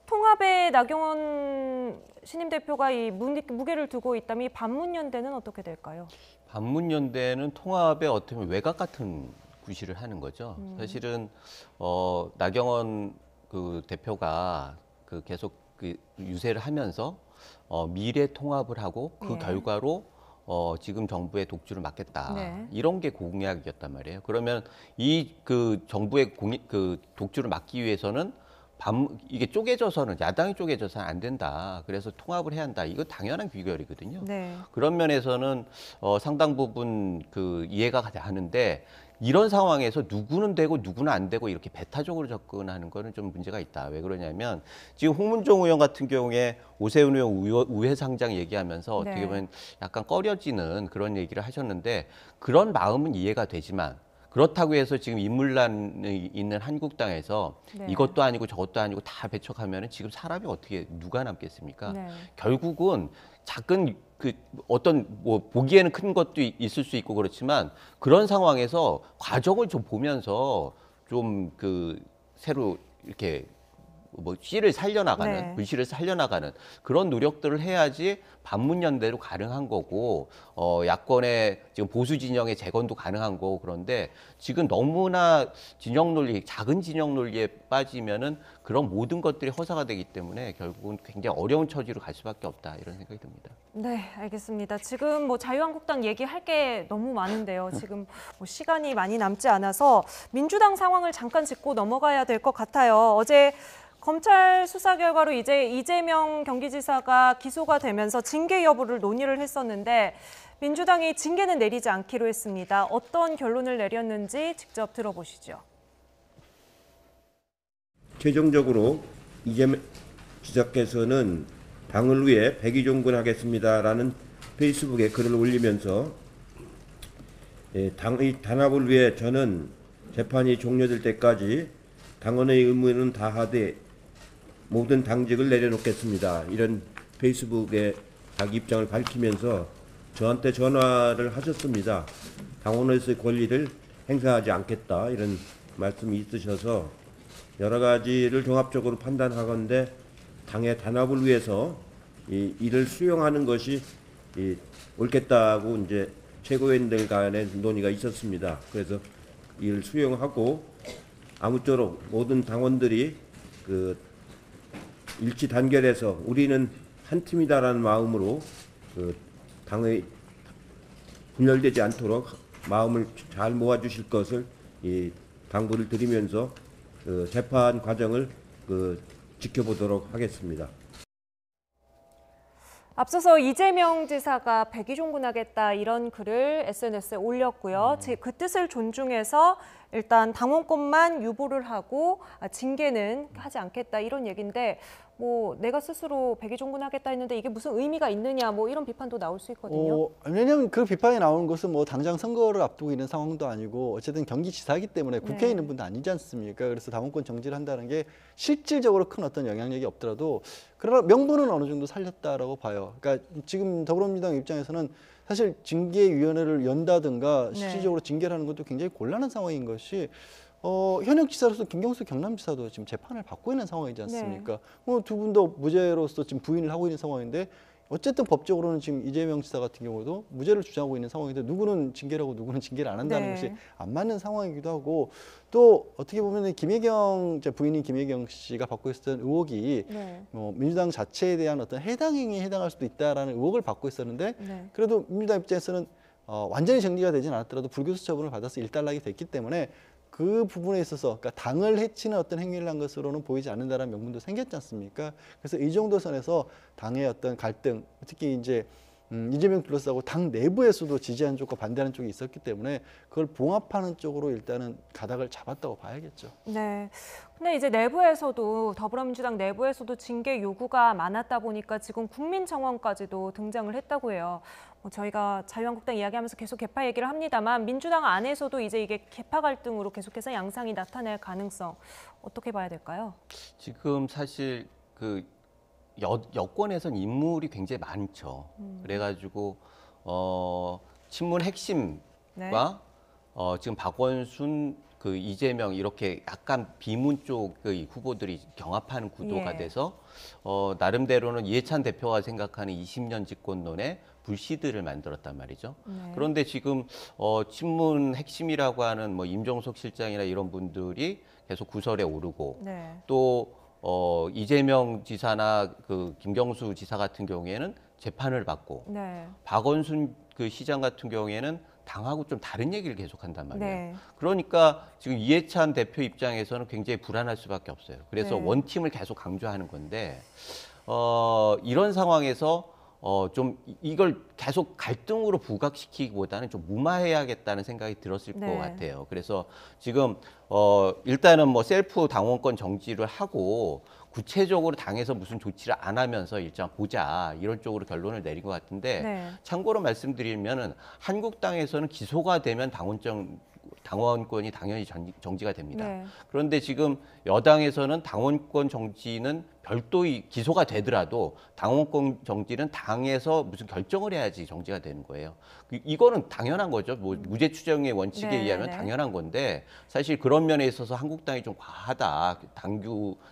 통합에 나경원 신임 대표가 이 무게를 두고 있다면 이 반문연대는 어떻게 될까요? 반문연대는 통합의 어떻게 보면 외곽 같은 구실을 하는 거죠. 사실은 나경원 그 대표가 그 계속 그 유세를 하면서 미래 통합을 하고 그 결과로 지금 정부의 독주를 막겠다. 이런 게 공약이었단 말이에요. 그러면 이 그 정부의 그 독주를 막기 위해서는 이게 쪼개져서는 야당이 쪼개져서는 안 된다. 그래서 통합을 해야 한다. 이거 당연한 귀결이거든요. 그런 면에서는 상당 부분 그 이해가 가는데 이런 상황에서 누구는 되고 누구는 안 되고 이렇게 배타적으로 접근하는 거는 좀 문제가 있다. 왜 그러냐면 지금 홍문종 의원 같은 경우에 오세훈 의원 우회 상장 얘기하면서 어떻게 보면 약간 꺼려지는 그런 얘기를 하셨는데 그런 마음은 이해가 되지만 그렇다고 해서 지금 인물난이 있는 한국당에서 이것도 아니고 저것도 아니고 다 배척하면 지금 사람이 어떻게 누가 남겠습니까? 결국은 작은 그 어떤 뭐 보기에는 큰 것도 있을 수 있고 그렇지만 그런 상황에서 과정을 좀 보면서 좀 그 새로 이렇게 뭐 씨를 살려나가는 불씨를 살려나가는 그런 노력들을 해야지 반문연대로 가능한 거고 야권의 지금 보수 진영의 재건도 가능한 거고 그런데 지금 너무나 진영 논리 작은 진영 논리에 빠지면은 그런 모든 것들이 허사가 되기 때문에 결국은 굉장히 어려운 처지로 갈 수밖에 없다 이런 생각이 듭니다. 네, 알겠습니다. 지금 뭐 자유한국당 얘기할 게 너무 많은데요. 지금 뭐 시간이 많이 남지 않아서 민주당 상황을 잠깐 짚고 넘어가야 될 것 같아요. 어제 검찰 수사 결과로 이제 이재명 경기지사가 기소가 되면서 징계 여부를 논의를 했었는데 민주당이 징계는 내리지 않기로 했습니다. 어떤 결론을 내렸는지 직접 들어보시죠. 최종적으로 이재명 지사께서는 당을 위해 백의종군하겠습니다라는 페이스북에 글을 올리면서 당의 단합을 위해 저는 재판이 종료될 때까지 당원의 의무는 다하되 모든 당직을 내려놓겠습니다. 이런 페이스북에 자기 입장을 밝히면서 저한테 전화를 하셨습니다. 당원으로서의 권리를 행사하지 않겠다 이런 말씀이 있으셔서 여러 가지를 종합적으로 판단하건대 당의 단합을 위해서 이 일을 수용하는 것이 옳겠다고 이제 최고위원들 간의 논의가 있었습니다. 그래서 이를 수용하고 아무쪼록 모든 당원들이 그 일치 단결해서 우리는 한 팀이다라는 마음으로 그 당의 분열되지 않도록 마음을 잘 모아주실 것을 당부를 드리면서 재판 과정을 지켜보도록 하겠습니다. 앞서서 이재명 지사가 백의종군하겠다 이런 글을 SNS에 올렸고요. 그 뜻을 존중해서 일단 당원권만 유보를 하고 징계는 하지 않겠다 이런 얘기인데 뭐 내가 스스로 백의종군하겠다 했는데 이게 무슨 의미가 있느냐 뭐 이런 비판도 나올 수 있거든요. 왜냐하면 그 비판이 나오는 것은 뭐 당장 선거를 앞두고 있는 상황도 아니고 어쨌든 경기지사이기 때문에 국회에 있는 분도 아니지 않습니까? 그래서 당원권 정지를 한다는 게 실질적으로 큰 어떤 영향력이 없더라도 그러나 명분은 어느 정도 살렸다라고 봐요. 그러니까 지금 더불어민주당 입장에서는 사실 징계위원회를 연다든가 실질적으로 징계를 하는 것도 굉장히 곤란한 상황인 것이 현역 지사로서 김경수 경남지사도 지금 재판을 받고 있는 상황이지 않습니까? 두 분도 무죄로서 지금 부인을 하고 있는 상황인데 어쨌든 법적으로는 지금 이재명 지사 같은 경우도 무죄를 주장하고 있는 상황인데 누구는 징계를 하고 누구는 징계를 안 한다는 것이 안 맞는 상황이기도 하고 또 어떻게 보면 김혜경 부인인 김혜경 씨가 받고 있었던 의혹이 민주당 자체에 대한 어떤 해당 행위에 해당할 수도 있다라는 의혹을 받고 있었는데 그래도 민주당 입장에서는 완전히 정리가 되진 않았더라도 불교수 처분을 받아서 일단락이 됐기 때문에 그 부분에 있어서 그러니까 당을 해치는 어떤 행위를 한 것으로는 보이지 않는다는 명분도 생겼지 않습니까? 그래서 이 정도 선에서 당의 어떤 갈등, 특히 이제 이재명 둘러싸고 당 내부에서도 지지하는 쪽과 반대하는 쪽이 있었기 때문에 그걸 봉합하는 쪽으로 일단은 가닥을 잡았다고 봐야겠죠. 네. 근데 이제 내부에서도 더불어민주당 내부에서도 징계 요구가 많았다 보니까 지금 국민청원까지도 등장을 했다고 해요. 저희가 자유한국당 이야기하면서 계속 개파 얘기를 합니다만 민주당 안에서도 이제 이게 개파 갈등으로 계속해서 양상이 나타날 가능성 어떻게 봐야 될까요? 지금 사실 그 여권에선 인물이 굉장히 많죠. 그래가지고 친문 핵심과 지금 박원순, 그 이재명 이렇게 약간 비문 쪽의 후보들이 경합하는 구도가 돼서 나름대로는 이해찬 대표가 생각하는 20년 집권론의 불씨들을 만들었단 말이죠. 그런데 지금 친문 핵심이라고 하는 뭐 임종석 실장이나 이런 분들이 계속 구설에 오르고 또 이재명 지사나 그 김경수 지사 같은 경우에는 재판을 받고 박원순 그 시장 같은 경우에는 당하고 좀 다른 얘기를 계속한단 말이에요. 그러니까 지금 이해찬 대표 입장에서는 굉장히 불안할 수밖에 없어요. 그래서 원팀을 계속 강조하는 건데 이런 상황에서 좀 이걸 계속 갈등으로 부각시키기보다는 좀 무마해야겠다는 생각이 들었을 것 같아요. 그래서 지금 일단은 뭐 셀프 당원권 정지를 하고 구체적으로 당에서 무슨 조치를 안 하면서 일단 보자 이런 쪽으로 결론을 내린 것 같은데 참고로 말씀드리면은 한국당에서는 기소가 되면 당원권이 당연히 정지가 됩니다. 그런데 지금 여당에서는 당원권 정지는 별도의 기소가 되더라도 당원권 정지는 당에서 무슨 결정을 해야지 정지가 되는 거예요. 이거는 당연한 거죠. 뭐 무죄 추정의 원칙에 의하면 당연한 건데 사실 그런 면에 있어서 한국당이 좀 과하다.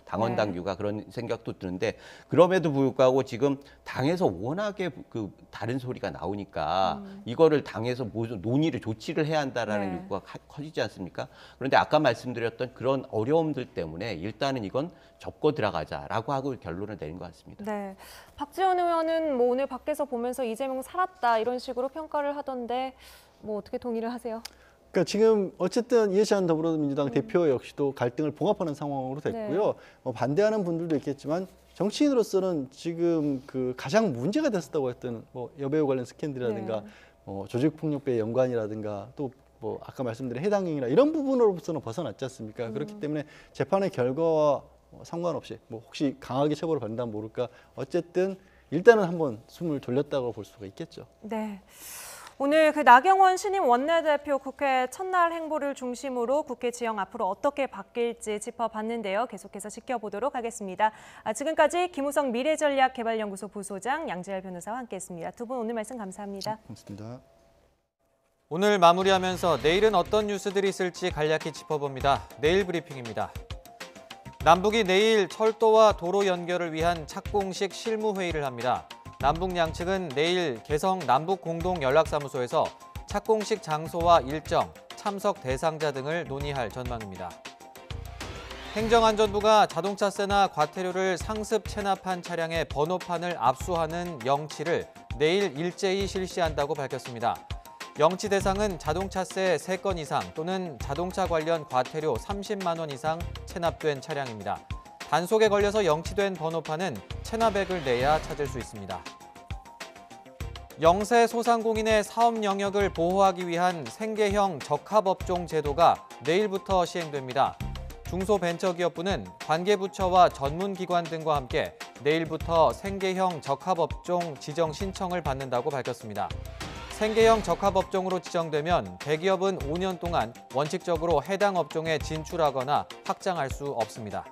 당원 당규가 그런 생각도 드는데 그럼에도 불구하고 지금 당에서 워낙에 그 다른 소리가 나오니까 이거를 당에서 논의를 조치를 해야 한다라는 요구가 커지지 않습니까? 그런데 아까 말씀드렸던 그런 어려움들 때문에 일단은 이건 접고 들어가자라고 하고 결론을 내린 것 같습니다. 네, 박지원 의원은 뭐 오늘 밖에서 보면서 이재명 살았다 이런 식으로 평가를 하던데 뭐 어떻게 동의를 하세요? 그러니까 지금 어쨌든 이해찬 더불어민주당 대표 역시도 갈등을 봉합하는 상황으로 됐고요. 반대하는 분들도 있겠지만 정치인으로서는 지금 그 가장 문제가 됐었다고 했던 뭐 여배우 관련 스캔들이라든가 조직폭력배의 연관이라든가 또 뭐 아까 말씀드린 해당 행위나 이런 부분으로서는 벗어났지 않습니까? 그렇기 때문에 재판의 결과와 상관없이 뭐 혹시 강하게 처벌을 받는다면 모를까 어쨌든 일단은 한번 숨을 돌렸다고 볼 수가 있겠죠. 네. 오늘 그 나경원 신임 원내대표 국회 첫날 행보를 중심으로 국회 지형 앞으로 어떻게 바뀔지 짚어봤는데요. 계속해서 지켜보도록 하겠습니다. 지금까지 김우성 미래전략개발연구소 부소장 양지열 변호사와 함께했습니다. 두 분 오늘 말씀 감사합니다. 고맙습니다. 오늘 마무리하면서 내일은 어떤 뉴스들이 있을지 간략히 짚어봅니다. 내일 브리핑입니다. 남북이 내일 철도와 도로 연결을 위한 착공식 실무회의를 합니다. 남북 양측은 내일 개성 남북공동연락사무소에서 착공식 장소와 일정, 참석 대상자 등을 논의할 전망입니다. 행정안전부가 자동차세나 과태료를 상습 체납한 차량의 번호판을 압수하는 영치를 내일 일제히 실시한다고 밝혔습니다. 영치 대상은 자동차세 3건 이상 또는 자동차 관련 과태료 30만 원 이상 체납된 차량입니다. 단속에 걸려서 영치된 번호판은 체납액을 내야 찾을 수 있습니다. 영세 소상공인의 사업 영역을 보호하기 위한 생계형 적합업종 제도가 내일부터 시행됩니다. 중소벤처기업부는 관계부처와 전문기관 등과 함께 내일부터 생계형 적합업종 지정 신청을 받는다고 밝혔습니다. 생계형 적합업종으로 지정되면 대기업은 5년 동안 원칙적으로 해당 업종에 진출하거나 확장할 수 없습니다.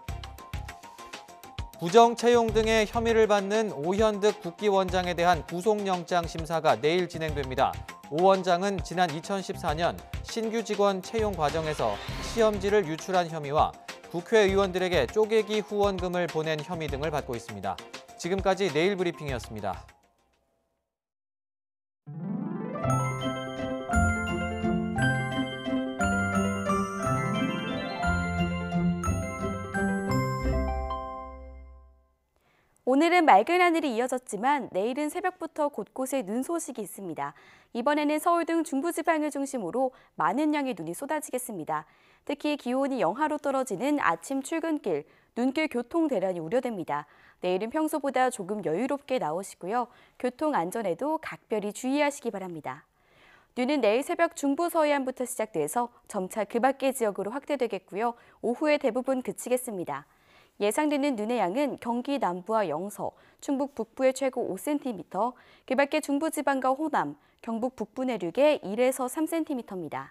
부정 채용 등의 혐의를 받는 오현득 국기원장에 대한 구속영장 심사가 내일 진행됩니다. 오 원장은 지난 2014년 신규 직원 채용 과정에서 시험지를 유출한 혐의와 국회의원들에게 쪼개기 후원금을 보낸 혐의 등을 받고 있습니다. 지금까지 내일 브리핑이었습니다. 오늘은 맑은 하늘이 이어졌지만 내일은 새벽부터 곳곳에 눈 소식이 있습니다. 이번에는 서울 등 중부지방을 중심으로 많은 양의 눈이 쏟아지겠습니다. 특히 기온이 영하로 떨어지는 아침 출근길, 눈길 교통 대란이 우려됩니다. 내일은 평소보다 조금 여유롭게 나오시고요. 교통 안전에도 각별히 주의하시기 바랍니다. 눈은 내일 새벽 중부 서해안부터 시작돼서 점차 그 밖의 지역으로 확대되겠고요. 오후에 대부분 그치겠습니다. 예상되는 눈의 양은 경기 남부와 영서, 충북 북부에 최고 5cm, 그 밖에 중부지방과 호남, 경북 북부 내륙에 1에서 3cm입니다.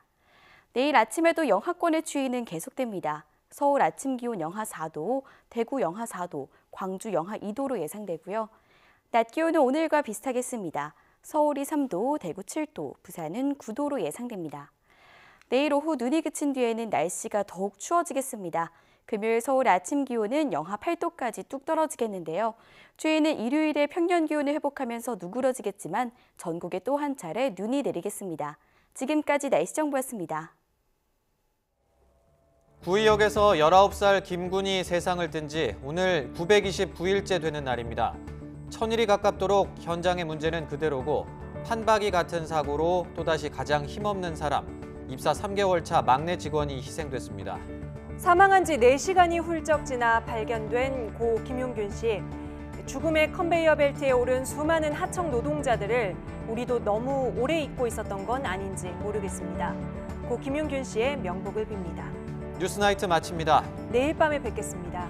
내일 아침에도 영하권의 추위는 계속됩니다. 서울 아침 기온 영하 4도, 대구 영하 4도, 광주 영하 2도로 예상되고요. 낮 기온은 오늘과 비슷하겠습니다. 서울이 3도, 대구 7도, 부산은 9도로 예상됩니다. 내일 오후 눈이 그친 뒤에는 날씨가 더욱 추워지겠습니다. 금요일 서울 아침 기온은 영하 8도까지 뚝 떨어지겠는데요. 추위는 일요일에 평년 기온을 회복하면서 누그러지겠지만 전국에 또 한 차례 눈이 내리겠습니다. 지금까지 날씨 정보였습니다. 구의역에서 19살 김군이 세상을 뜬 지 오늘 929일째 되는 날입니다. 천일이 가깝도록 현장의 문제는 그대로고 판박이 같은 사고로 또다시 가장 힘없는 사람, 입사 3개월 차 막내 직원이 희생됐습니다. 사망한 지 4시간이 훌쩍 지나 발견된 고 김용균 씨. 죽음의 컨베이어 벨트에 오른 수많은 하청 노동자들을 우리도 너무 오래 잊고 있었던 건 아닌지 모르겠습니다. 고 김용균 씨의 명복을 빕니다. 뉴스나이트 마칩니다. 내일 밤에 뵙겠습니다.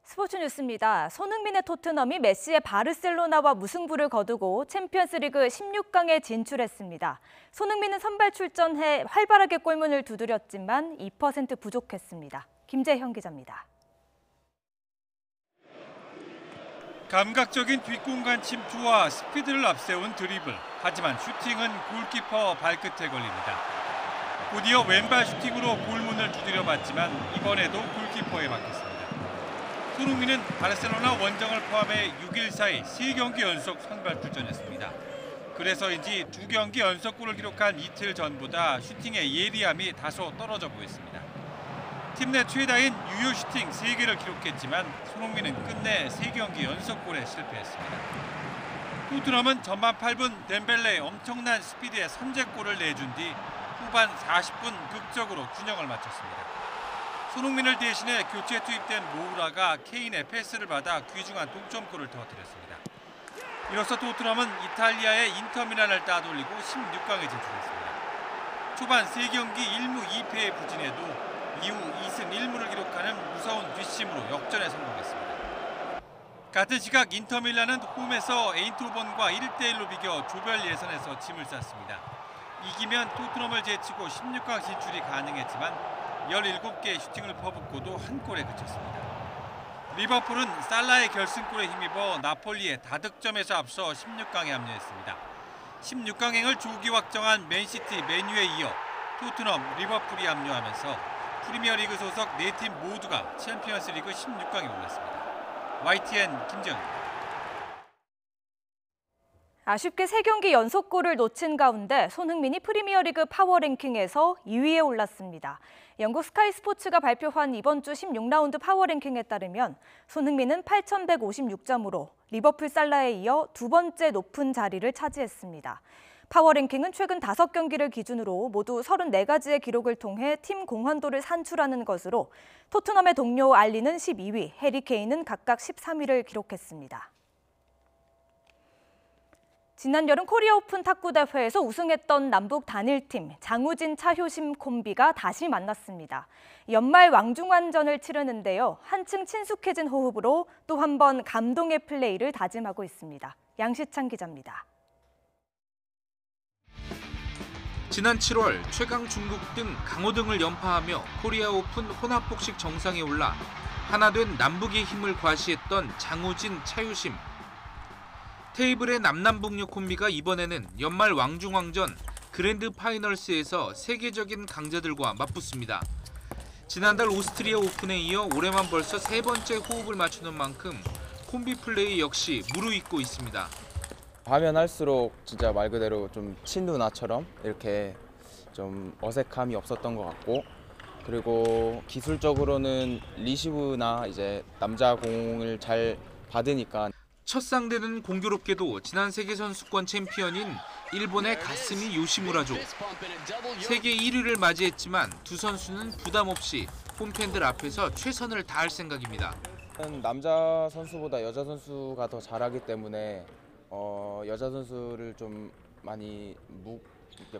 스포츠 뉴스입니다. 손흥민의 토트넘이 메시의 바르셀로나와 무승부를 거두고 챔피언스리그 16강에 진출했습니다. 손흥민은 선발 출전해 활발하게 골문을 두드렸지만 2% 부족했습니다. 김재형 기자입니다. 감각적인 뒷공간 침투와 스피드를 앞세운 드리블. 하지만 슈팅은 골키퍼 발끝에 걸립니다. 곧이어 왼발 슈팅으로 골문을 두드려봤지만 이번에도 골키퍼에 막혔습니다. 손흥민은 바르셀로나 원정을 포함해 6일 사이 3경기 연속 선발 출전했습니다. 그래서인지 2경기 연속골을 기록한 이틀 전보다 슈팅의 예리함이 다소 떨어져 보였습니다. 팀 내 최다인 유효 슈팅 3개를 기록했지만 손흥민은 끝내 3경기 연속골에 실패했습니다. 토트넘은 전반 8분 덴벨레의 엄청난 스피드의 선제골을 내준 뒤 후반 40분 극적으로 균형을 맞췄습니다. 손흥민을 대신해 교체 투입된 모우라가 케인의 패스를 받아 귀중한 동점골을 터뜨렸습니다. 이로써 토트넘은 이탈리아의 인터밀란을 따돌리고 16강에 진출했습니다. 초반 3경기 1무 2패에 부진해도 이후 2승 1무를 기록하는 무서운 뒷심으로 역전에 성공했습니다. 같은 시각 인터밀란은 홈에서 에인트호벤과 1대1로 비겨 조별 예선에서 짐을 쌌습니다. 이기면 토트넘을 제치고 16강 진출이 가능했지만 17개의 슈팅을 퍼붓고도 한 골에 그쳤습니다. 리버풀은 살라의 결승골에 힘입어 나폴리의 다득점에서 앞서 16강에 합류했습니다. 16강행을 조기 확정한 맨시티, 맨유에 이어 토트넘, 리버풀이 합류하면서 프리미어리그 소속 4팀 모두가 챔피언스리그 16강에 올랐습니다. YTN 김정입니다. 아쉽게 3경기 연속골을 놓친 가운데 손흥민이 프리미어리그 파워랭킹에서 2위에 올랐습니다. 영국 스카이 스포츠가 발표한 이번 주 16라운드 파워랭킹에 따르면 손흥민은 8,156점으로 리버풀 살라에 이어 2번째 높은 자리를 차지했습니다. 파워랭킹은 최근 5경기를 기준으로 모두 34가지의 기록을 통해 팀 공헌도를 산출하는 것으로 토트넘의 동료 알리는 12위, 해리 케인은 각각 13위를 기록했습니다. 지난 여름 코리아 오픈 탁구 대회에서 우승했던 남북 단일팀 장우진 차효심 콤비가 다시 만났습니다. 연말 왕중왕전을 치르는데요. 한층 친숙해진 호흡으로 또 한 번 감동의 플레이를 다짐하고 있습니다. 양시창 기자입니다. 지난 7월 최강 중국 등 강호 등을 연파하며 코리아 오픈 혼합복식 정상에 올라 하나 된 남북의 힘을 과시했던 장우진, 차유심. 테이블의 남남북녀 콤비가 이번에는 연말 왕중왕전 그랜드 파이널스에서 세계적인 강자들과 맞붙습니다. 지난달 오스트리아 오픈에 이어 올해만 벌써 3번째 호흡을 맞추는 만큼 콤비 플레이 역시 무르익고 있습니다. 하면 할수록 진짜 말 그대로 좀 친누나처럼 이렇게 좀 어색함이 없었던 것 같고, 그리고 기술적으로는 리시브나 이제 남자 공을 잘 받으니까. 첫 상대는 공교롭게도 지난 세계선수권 챔피언인 일본의 가스미 요시무라죠. 세계 1위를 맞이했지만 두 선수는 부담 없이 홈팬들 앞에서 최선을 다할 생각입니다. 남자 선수보다 여자 선수가 더 잘하기 때문에 여자 선수를 좀 많이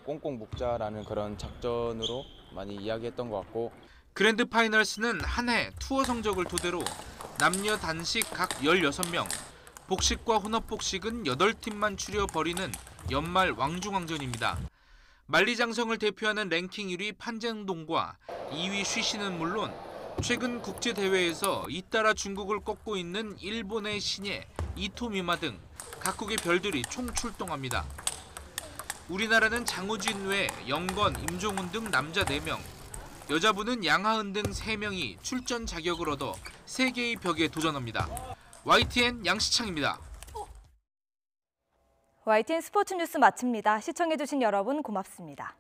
꽁꽁 묶자라는 그런 작전으로 많이 이야기했던 것 같고. 그랜드 파이널스는 한 해 투어 성적을 토대로 남녀 단식 각 16명, 복식과 혼합복식은 8팀만 추려 벌이는 연말 왕중왕전입니다. 만리장성을 대표하는 랭킹 1위 판정동과 2위 쉬시는 물론 최근 국제대회에서 잇따라 중국을 꺾고 있는 일본의 신예 이토미마 등 각국의 별들이 총출동합니다. 우리나라는 장우진 외 영건, 임종훈 등 남자 4명, 여자분은 양하은 등 3명이 출전 자격을 얻어 세계의 벽에 도전합니다. YTN 양시창입니다. YTN 스포츠 뉴스 마칩니다. 시청해주신 여러분 고맙습니다.